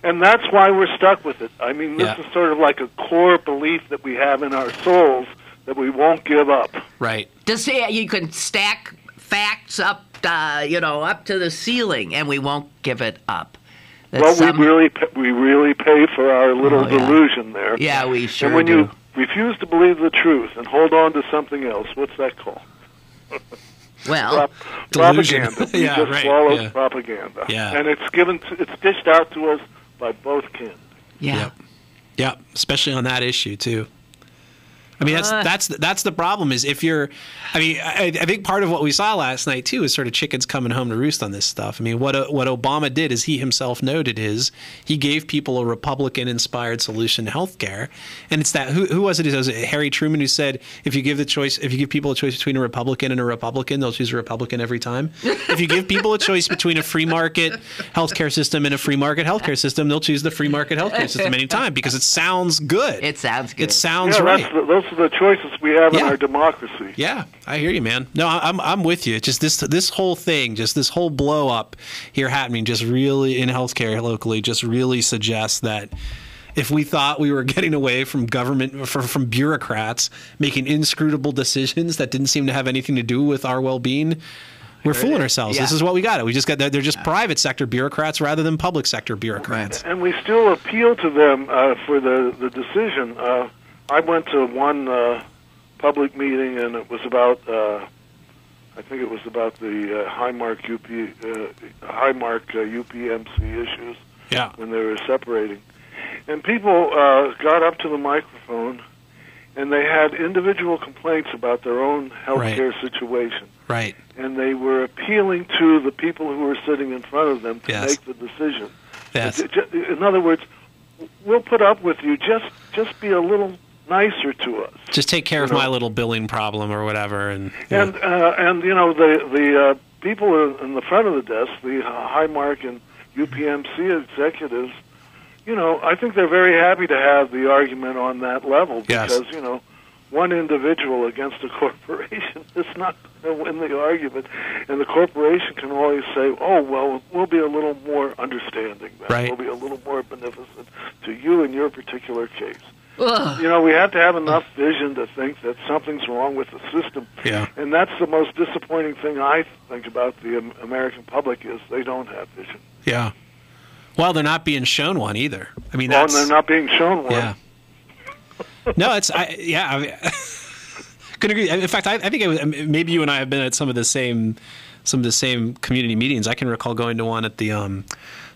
And that's why we're stuck with it. I mean, this is sort of like a core belief that we have in our souls that we won't give up. Right. To say you can stack facts up, up to the ceiling, and we won't give it up. We really pay for our little delusion there. Yeah, we sure do. And when do. you refuse to believe the truth and hold on to something else, what's that called? Well, propaganda. We Yeah, just right, swallow yeah. propaganda. Yeah. And it's dished out to us by both kin. Yeah. Yep. Especially on that issue too. I mean, that's the problem. Is if you're, I think part of what we saw last night too is sort of chickens coming home to roost on this stuff. I mean, what Obama did, as he himself noted, is he gave people a Republican-inspired solution to healthcare, and it's that who was it? Was it Harry Truman who said if you give people a choice between a Republican and a Republican, they'll choose a Republican every time. If you give people a choice between a free market healthcare system and a free market healthcare system, they'll choose the free market healthcare system anytime because it sounds good. It sounds good. It sounds right. Those are the choices we have in our democracy. Yeah, I hear you, man. No, I'm with you. Just this whole thing, just this whole blow up here happening, just really in healthcare locally, just really suggests that if we thought we were getting away from government, from bureaucrats making inscrutable decisions that didn't seem to have anything to do with our well-being, we're fooling ourselves. Yeah. This is what we got. We just got that. They're just private sector bureaucrats rather than public sector bureaucrats. And we still appeal to them for the decision. I went to one public meeting, and it was about, I think it was about the Highmark UPMC issues when they were separating. And people got up to the microphone, and they had individual complaints about their own health care situation. Right. And they were appealing to the people who were sitting in front of them to make the decision. Yes. In other words, we'll put up with you. Just be a little nicer to us. Just take care of my little billing problem or whatever. And the people in the front of the desk, the Highmark and UPMC executives, I think they're very happy to have the argument on that level because, one individual against a corporation is not going to win the argument. And the corporation can always say, oh, well, we'll be a little more understanding then. Right. We'll be a little more beneficent to you in your particular case. Ugh. We have to have enough vision to think that something's wrong with the system. Yeah. And that's the most disappointing thing I think about the American public is they don't have vision. Yeah. Well, they're not being shown one either. I mean, and they're not being shown one. Yeah. No, couldn't agree. In fact, I think maybe you and I have been at some of the same community meetings. I can recall going to one at the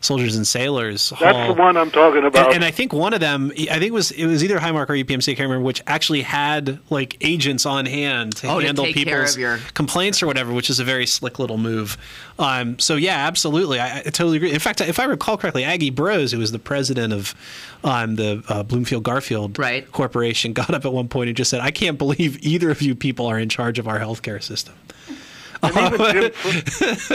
Soldiers and Sailors Hall. That's the one I'm talking about. And I think one of them, it was either Highmark or UPMC, I can't remember which, actually had like agents on hand to handle people's complaints or whatever, which is a very slick little move. So yeah, absolutely, I totally agree. In fact, if I recall correctly, Aggie Bros, who was the president of the Bloomfield Garfield Corporation, got up at one point and just said, "I can't believe either of you people are in charge of our healthcare system."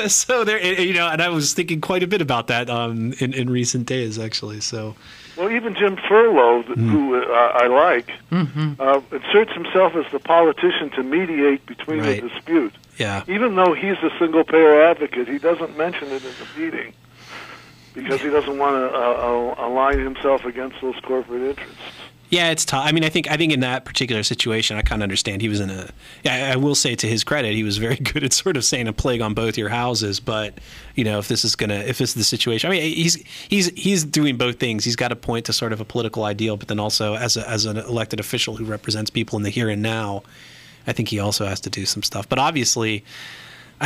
So there, and I was thinking quite a bit about that in recent days, actually. So, well, even Jim Furlow, who I like, inserts himself as the politician to mediate between the dispute. Yeah. Even though he's a single-payer advocate, he doesn't mention it in the meeting because he doesn't want to align himself against those corporate interests. Yeah, it's tough. I mean, I think in that particular situation, I kind of understand. He was in a. Yeah, I will say to his credit, he was very good at sort of saying a plague on both your houses. But if this is the situation, I mean, he's doing both things. He's got a point to sort of a political ideal, but then also as an elected official who represents people in the here and now, I think he also has to do some stuff. But obviously,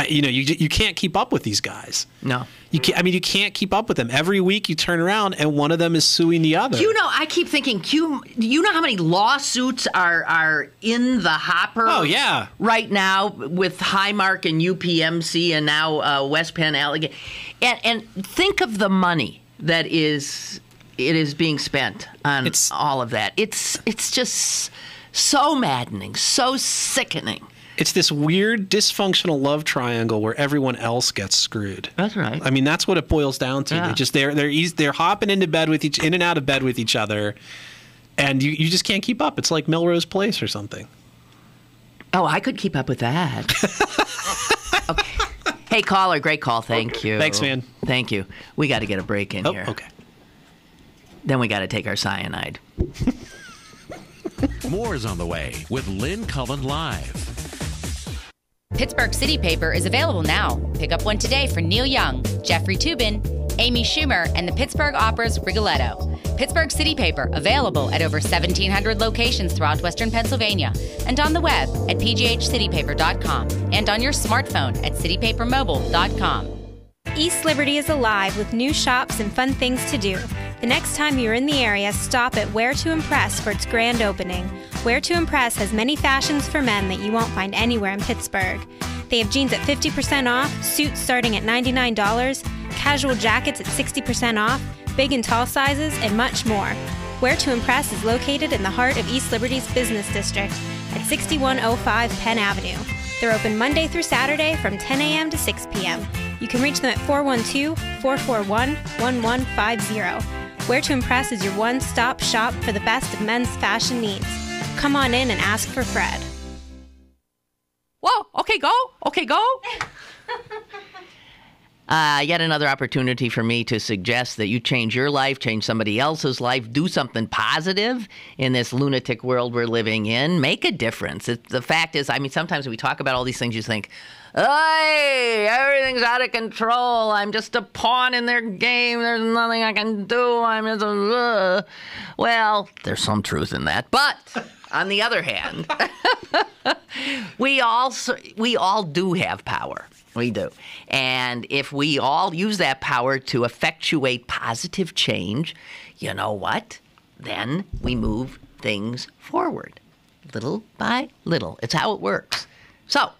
you can't keep up with these guys. No. You can't keep up with them. Every week you turn around and one of them is suing the other. I keep thinking, do you know how many lawsuits are in the hopper? Oh, yeah. Right now with Highmark and UPMC and now West Penn Allegheny. And think of the money that is being spent on all of that. It's just so maddening, so sickening. It's this weird dysfunctional love triangle where everyone else gets screwed. That's right. I mean, that's what it boils down to. Yeah. They're hopping in and out of bed with each other, and you just can't keep up. It's like Melrose Place or something. Oh, I could keep up with that. Okay. Hey, caller, great call. Thank you. Thanks, man. Thank you. We got to get a break in here. Okay. Then we got to take our cyanide. More is on the way with Lynn Cullen Live. Pittsburgh City Paper is available now. Pick up one today for Neil Young, Jeffrey Toobin, Amy Schumer, and the Pittsburgh Opera's Rigoletto. Pittsburgh City Paper, available at over 1,700 locations throughout Western Pennsylvania, and on the web at pghcitypaper.com, and on your smartphone at citypapermobile.com. East Liberty is alive with new shops and fun things to do. The next time you're in the area, stop at Wear to Impress for its grand opening. Wear to Impress has many fashions for men that you won't find anywhere in Pittsburgh. They have jeans at 50% off, suits starting at $99, casual jackets at 60% off, big and tall sizes, and much more. Wear to Impress is located in the heart of East Liberty's business district at 6105 Penn Avenue. They're open Monday through Saturday from 10 a.m. to 6 p.m. You can reach them at 412-441-1150. Wear to Impress is your one-stop shop for the best of men's fashion needs. Come on in and ask for Fred. Whoa, okay, go. Yet another opportunity for me to suggest that you change your life, change somebody else's life, do something positive in this lunatic world we're living in. Make a difference. The fact is, I mean, sometimes we talk about all these things, you think, hey, everything's out of control. I'm just a pawn in their game. There's nothing I can do. I'm just a... Well, there's some truth in that. But on the other hand, we all do have power. We do. And if we all use that power to effectuate positive change, you know what? Then we move things forward, little by little. It's how it works. So,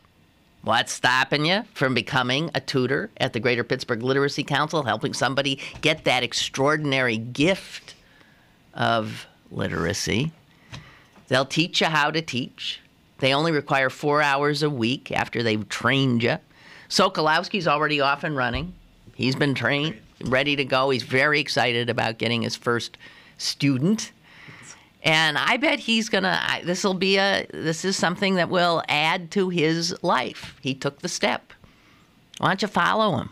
what's stopping you from becoming a tutor at the Greater Pittsburgh Literacy Council, helping somebody get that extraordinary gift of literacy? They'll teach you how to teach. They only require 4 hours a week after they've trained you. Sokolowski's already off and running. He's been trained, ready to go. He's very excited about getting his first student. And I bet he's going to, this is something that will add to his life. He took the step. Why don't you follow him?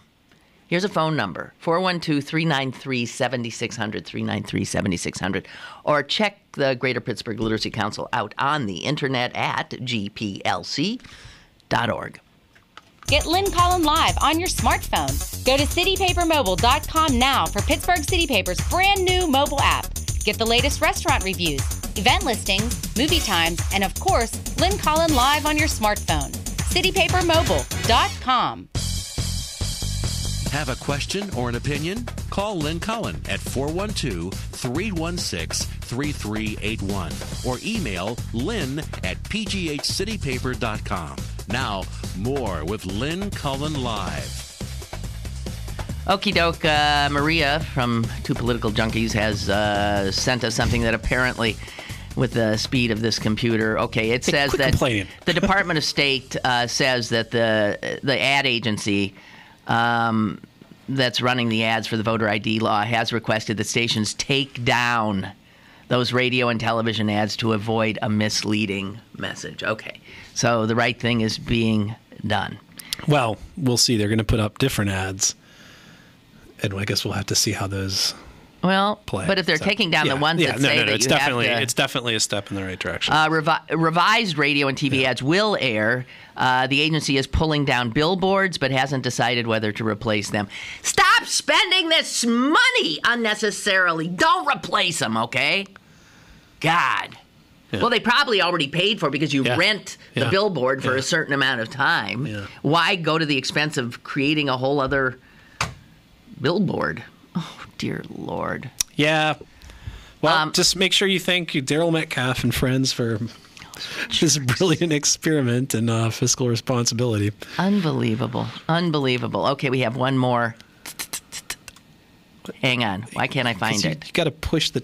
Here's a phone number, 412-393-7600, 393-7600. Or check the Greater Pittsburgh Literacy Council out on the internet at gplc.org. Get Lynn Cullen Live on your smartphone. Go to citypapermobile.com now for Pittsburgh City Paper's brand new mobile app. Get the latest restaurant reviews, event listings, movie times, and of course, Lynn Cullen Live on your smartphone. citypapermobile.com. Have a question or an opinion? Call Lynn Cullen at 412-316-3381 or email lynn at pghcitypaper.com. Now, more with Lynn Cullen Live. Okie doke, Maria from Two Political Junkies has sent us something that apparently, with the speed of this computer, okay, it says that the Department of State says that the ad agency that's running the ads for the voter ID law has requested that stations take down those radio and television ads to avoid a misleading message. Okay, so the right thing is being done. Well, we'll see. They're going to put up different ads, and I guess we'll have to see how those play. But if they're taking down the ones that say that it's definitely a step in the right direction. Revised radio and TV ads will air. The agency is pulling down billboards, but hasn't decided whether to replace them. Stop spending this money unnecessarily. Don't replace them, okay? God. Yeah. Well, they probably already paid for it because you rent the billboard for a certain amount of time. Yeah. Why go to the expense of creating a whole other billboard? Oh, dear Lord. Yeah. Well, just make sure you thank Daryl Metcalf and friends for this brilliant experiment in fiscal responsibility. Unbelievable. Okay, we have one more. Hang on. Why can't I find it? You got to push the...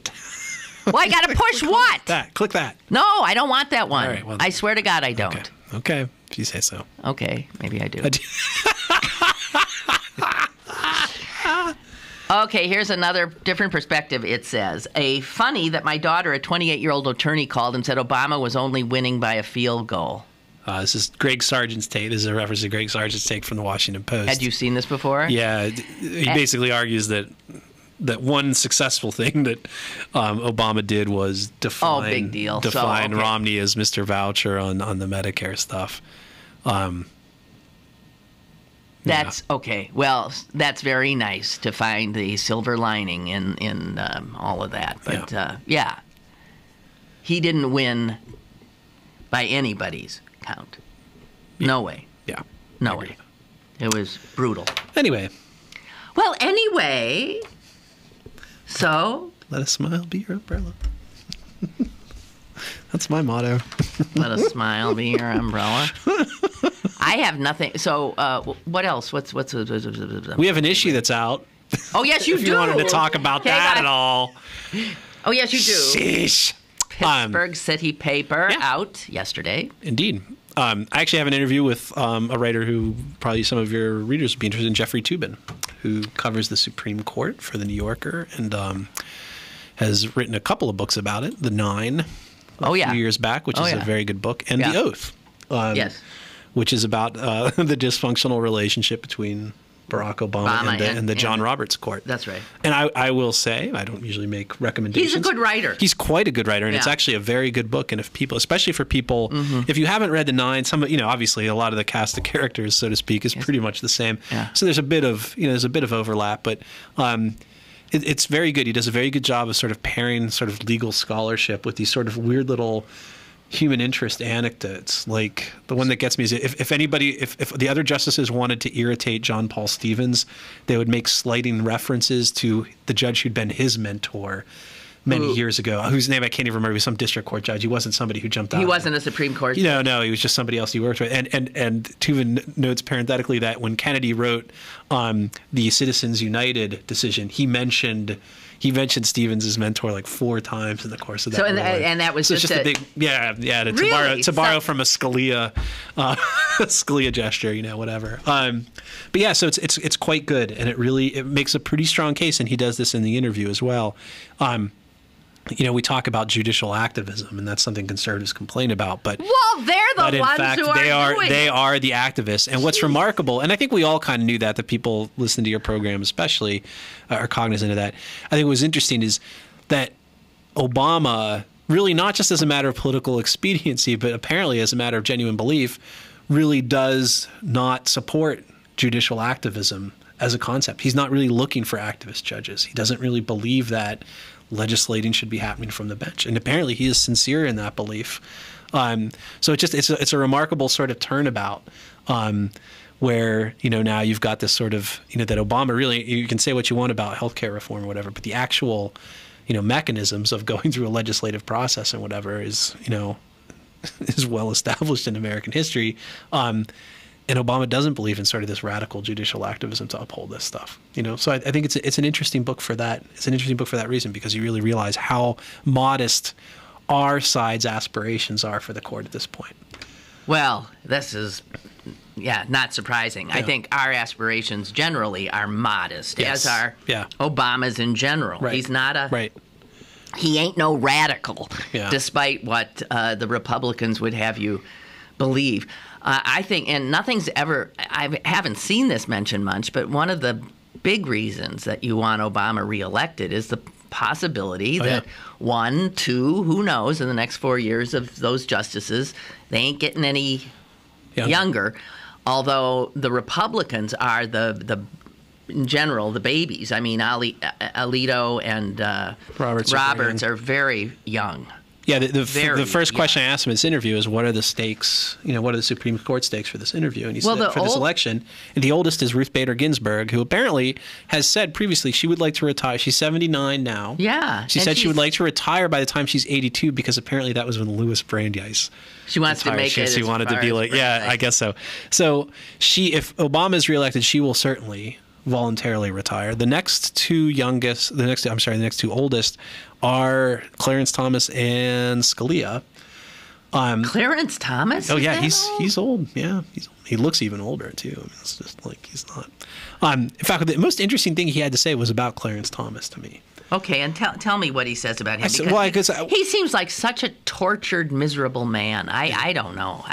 Well, I got to push what? Click that. No, I don't want that one. All right, well, I swear to God I don't. Okay. if you say so. Okay, maybe I do. Okay, here's another different perspective. It says, a funny that my daughter, a 28-year-old attorney, called and said Obama was only winning by a field goal. This is Greg Sargent's take. This is a reference to Greg Sargent's take from the Washington Post. Had you seen this before? Yeah. He basically argues that one successful thing that Obama did was define big deal. Romney as Mr. Voucher on the Medicare stuff. That's okay. Well, that's very nice to find the silver lining in all of that. But yeah, he didn't win by anybody's count. No way. Yeah. No way. It was brutal. Anyway. Well, anyway. So. Let a smile be your umbrella. That's my motto. Let a smile be your umbrella. I have nothing. So, what else? What's We have an issue that's out. Oh, yes, you if do. you wanted to talk about that at all. Oh, yes, you do. Sheesh. Pittsburgh City Paper out yesterday. Indeed. I actually have an interview with a writer who probably some of your readers would be interested in, Jeffrey Toobin, who covers the Supreme Court for The New Yorker and has written a couple of books about it. The Nine, a few years back, which is a very good book, and The Oath, yes, which is about the dysfunctional relationship between Barack Obama and the John Roberts Court. That's right. And I will say, I don't usually make recommendations. He's a good writer. He's quite a good writer, and it's actually a very good book. And if people, especially for people, if you haven't read The Nine, obviously a lot of the cast of characters, so to speak, is pretty much the same. Yeah. So there's a bit of overlap, but it's very good. He does a very good job of sort of pairing sort of legal scholarship with these sort of weird little human interest anecdotes. Like the one that gets me is if the other justices wanted to irritate John Paul Stevens, they would make slighting references to the judge who'd been his mentor many years ago, whose name I can't even remember. He was some district court judge. He wasn't somebody who jumped out. He wasn't a Supreme Court judge. No, he was just somebody else he worked with. And Toobin notes parenthetically that when Kennedy wrote the Citizens United decision, he mentioned Stevens' mentor like 4 times in the course of that. So and that was just a big to borrow from a Scalia gesture, whatever. But yeah, so it's quite good, and it makes a pretty strong case, and he does this in the interview as well. We talk about judicial activism, and that's something conservatives complain about. But they're the ones who are doing it. They are the activists. And what's remarkable, and I think we all kind of knew that people listening to your program especially are cognizant of that. I think what was interesting is that Obama, really not just as a matter of political expediency, but apparently as a matter of genuine belief, really does not support judicial activism as a concept. He's not really looking for activist judges. He doesn't really believe that legislating should be happening from the bench, and apparently he is sincere in that belief. So it's a remarkable sort of turnabout, where now you've got this sort of that Obama really, you can say what you want about healthcare reform or whatever, but the actual mechanisms of going through a legislative process and whatever is is well established in American history. And Obama doesn't believe in sort of this radical judicial activism to uphold this stuff, So I think it's an interesting book for that. It's an interesting book for that reason, because you really realize how modest our side's aspirations are for the court at this point. Well, this is, not surprising. Yeah. I think our aspirations generally are modest, as are Obama's in general. Right. He's not he ain't no radical, despite what the Republicans would have you believe. I think, and I haven't seen this mentioned much, but one of the big reasons that you want Obama reelected is the possibility that 1, 2, who knows, in the next 4 years of those justices, they ain't getting any younger. Although the Republicans are in general, the babies. I mean, Alito and Roberts are very young. Yeah, the first question I asked him in this interview is, what are the stakes, what are the Supreme Court stakes for this interview? And he said for this election, and the oldest is Ruth Bader Ginsburg, who apparently has said previously she would like to retire. She's 79 now. Yeah. She said she would like to retire by the time she's 82, because apparently that was when Louis Brandeis She wants to make it. She wanted to be like, I guess so. So if Obama is reelected, she will certainly voluntarily retire. The next two oldest are Clarence Thomas and Scalia. Clarence Thomas? Oh yeah, he's old. Yeah, he looks even older too. I mean, it's just like he's not. In fact, the most interesting thing he had to say was about Clarence Thomas to me. Okay, and tell me what he says about him. He seems like such a tortured, miserable man. I don't know.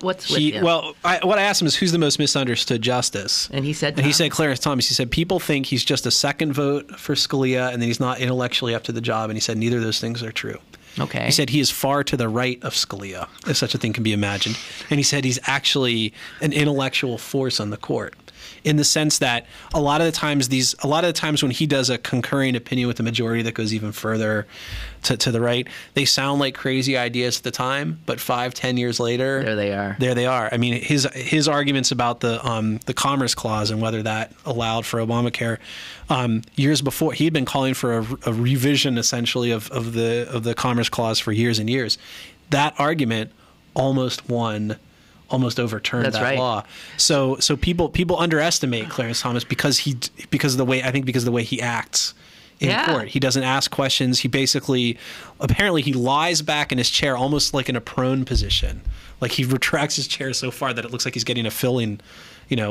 What's with him? Well, what I asked him is who's the most misunderstood justice, and he said Clarence Thomas. He said people think he's just a second vote for Scalia, and then he's not intellectually up to the job. And he said neither of those things are true. Okay. He said he is far to the right of Scalia, if such a thing can be imagined. And he said he's actually an intellectual force on the court, in the sense that a lot of the times when he does a concurring opinion with the majority that goes even further to the right, they sound like crazy ideas at the time, but 5-10 years later, there they are. I mean, his arguments about the Commerce Clause and whether that allowed for Obamacare, years before, he had been calling for a revision essentially of the Commerce Clause for years and years. That argument almost overturned that law. So people underestimate Clarence Thomas because of the way he acts in court. He doesn't ask questions. He apparently he lies back in his chair almost like in a prone position. Like he retracts his chair so far that it looks like he's getting a filling,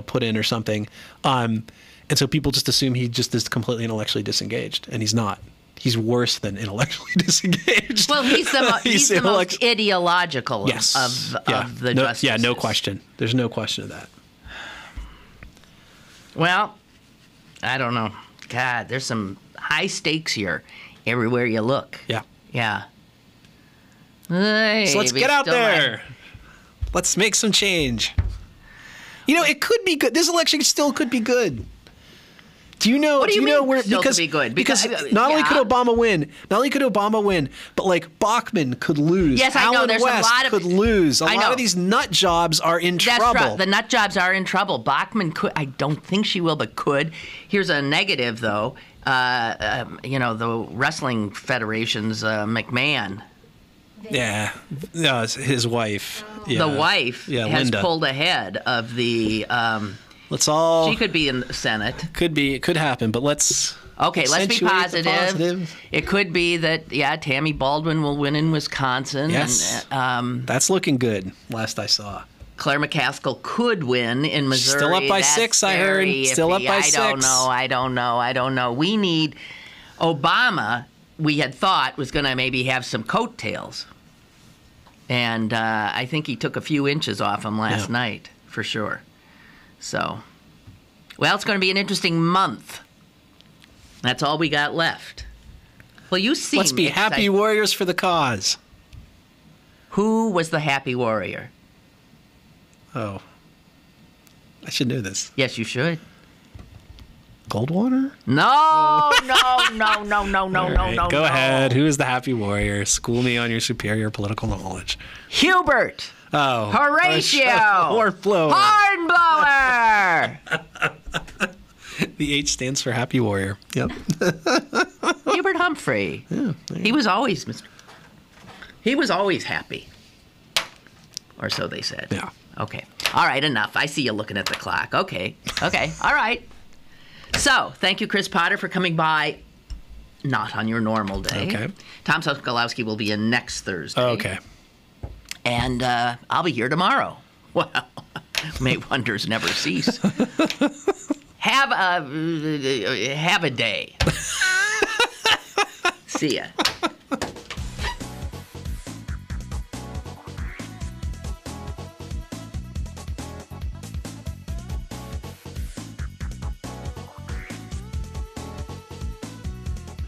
put in or something. And so people just assume he just is completely intellectually disengaged, and he's not. He's worse than intellectually disengaged. Well, he's the most ideological of the justices. Yeah, no question. There's no question of that. Well, I don't know. God, there's some high stakes here everywhere you look. Yeah. Yeah. So let's get out there. Let's make some change. It could be good. This election still could be good. Do you know? What do you mean? Where, still because could be good? Because not only could Obama win, but like Bachmann could lose. Yes, I know. Alan There's West a lot of could lose. A lot of these nut jobs are in trouble. The nut jobs are in trouble. Bachmann could. I don't think she will, but could. Here's a negative though. The wrestling federation's McMahon. Yeah, his wife. The wife has Linda. pulled ahead of the. She could be in the Senate. It could happen, but let's. Okay, let's be positive. It could be that Tammy Baldwin will win in Wisconsin. Yes, and, that's looking good. Last I saw. Claire McCaskill could win in Missouri. Still up by 6, I heard. Still up by 6. I don't know. We need Obama. We had thought was going to maybe have some coattails, and I think he took a few inches off him last night for sure. So, well, it's going to be an interesting month. That's all we got left. Well, you seem Let's be happy warriors for the cause. Who was the happy warrior? Oh. I should know this. Yes, you should. Goldwater? No. Go ahead. Who is the happy warrior? School me on your superior political knowledge. Hubert. Oh. Horatio. Hornblower. The H stands for happy warrior. Yep. Hubert Humphrey. Yeah. He was always happy. Or so they said. Yeah. Okay. All right, enough. I see you looking at the clock. Okay. All right. So, thank you, Chris Potter, for coming by. Not on your normal day. Okay. Tom Sokolowski will be in next Thursday. Okay. And I'll be here tomorrow. Well, may wonders never cease. Have a day. See ya.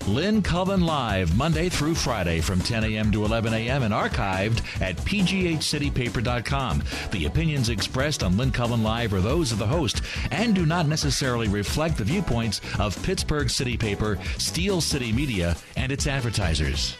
Lynn Cullen Live, Monday through Friday from 10 a.m. to 11 a.m. and archived at pghcitypaper.com. The opinions expressed on Lynn Cullen Live are those of the host and do not necessarily reflect the viewpoints of Pittsburgh City Paper, Steel City Media, and its advertisers.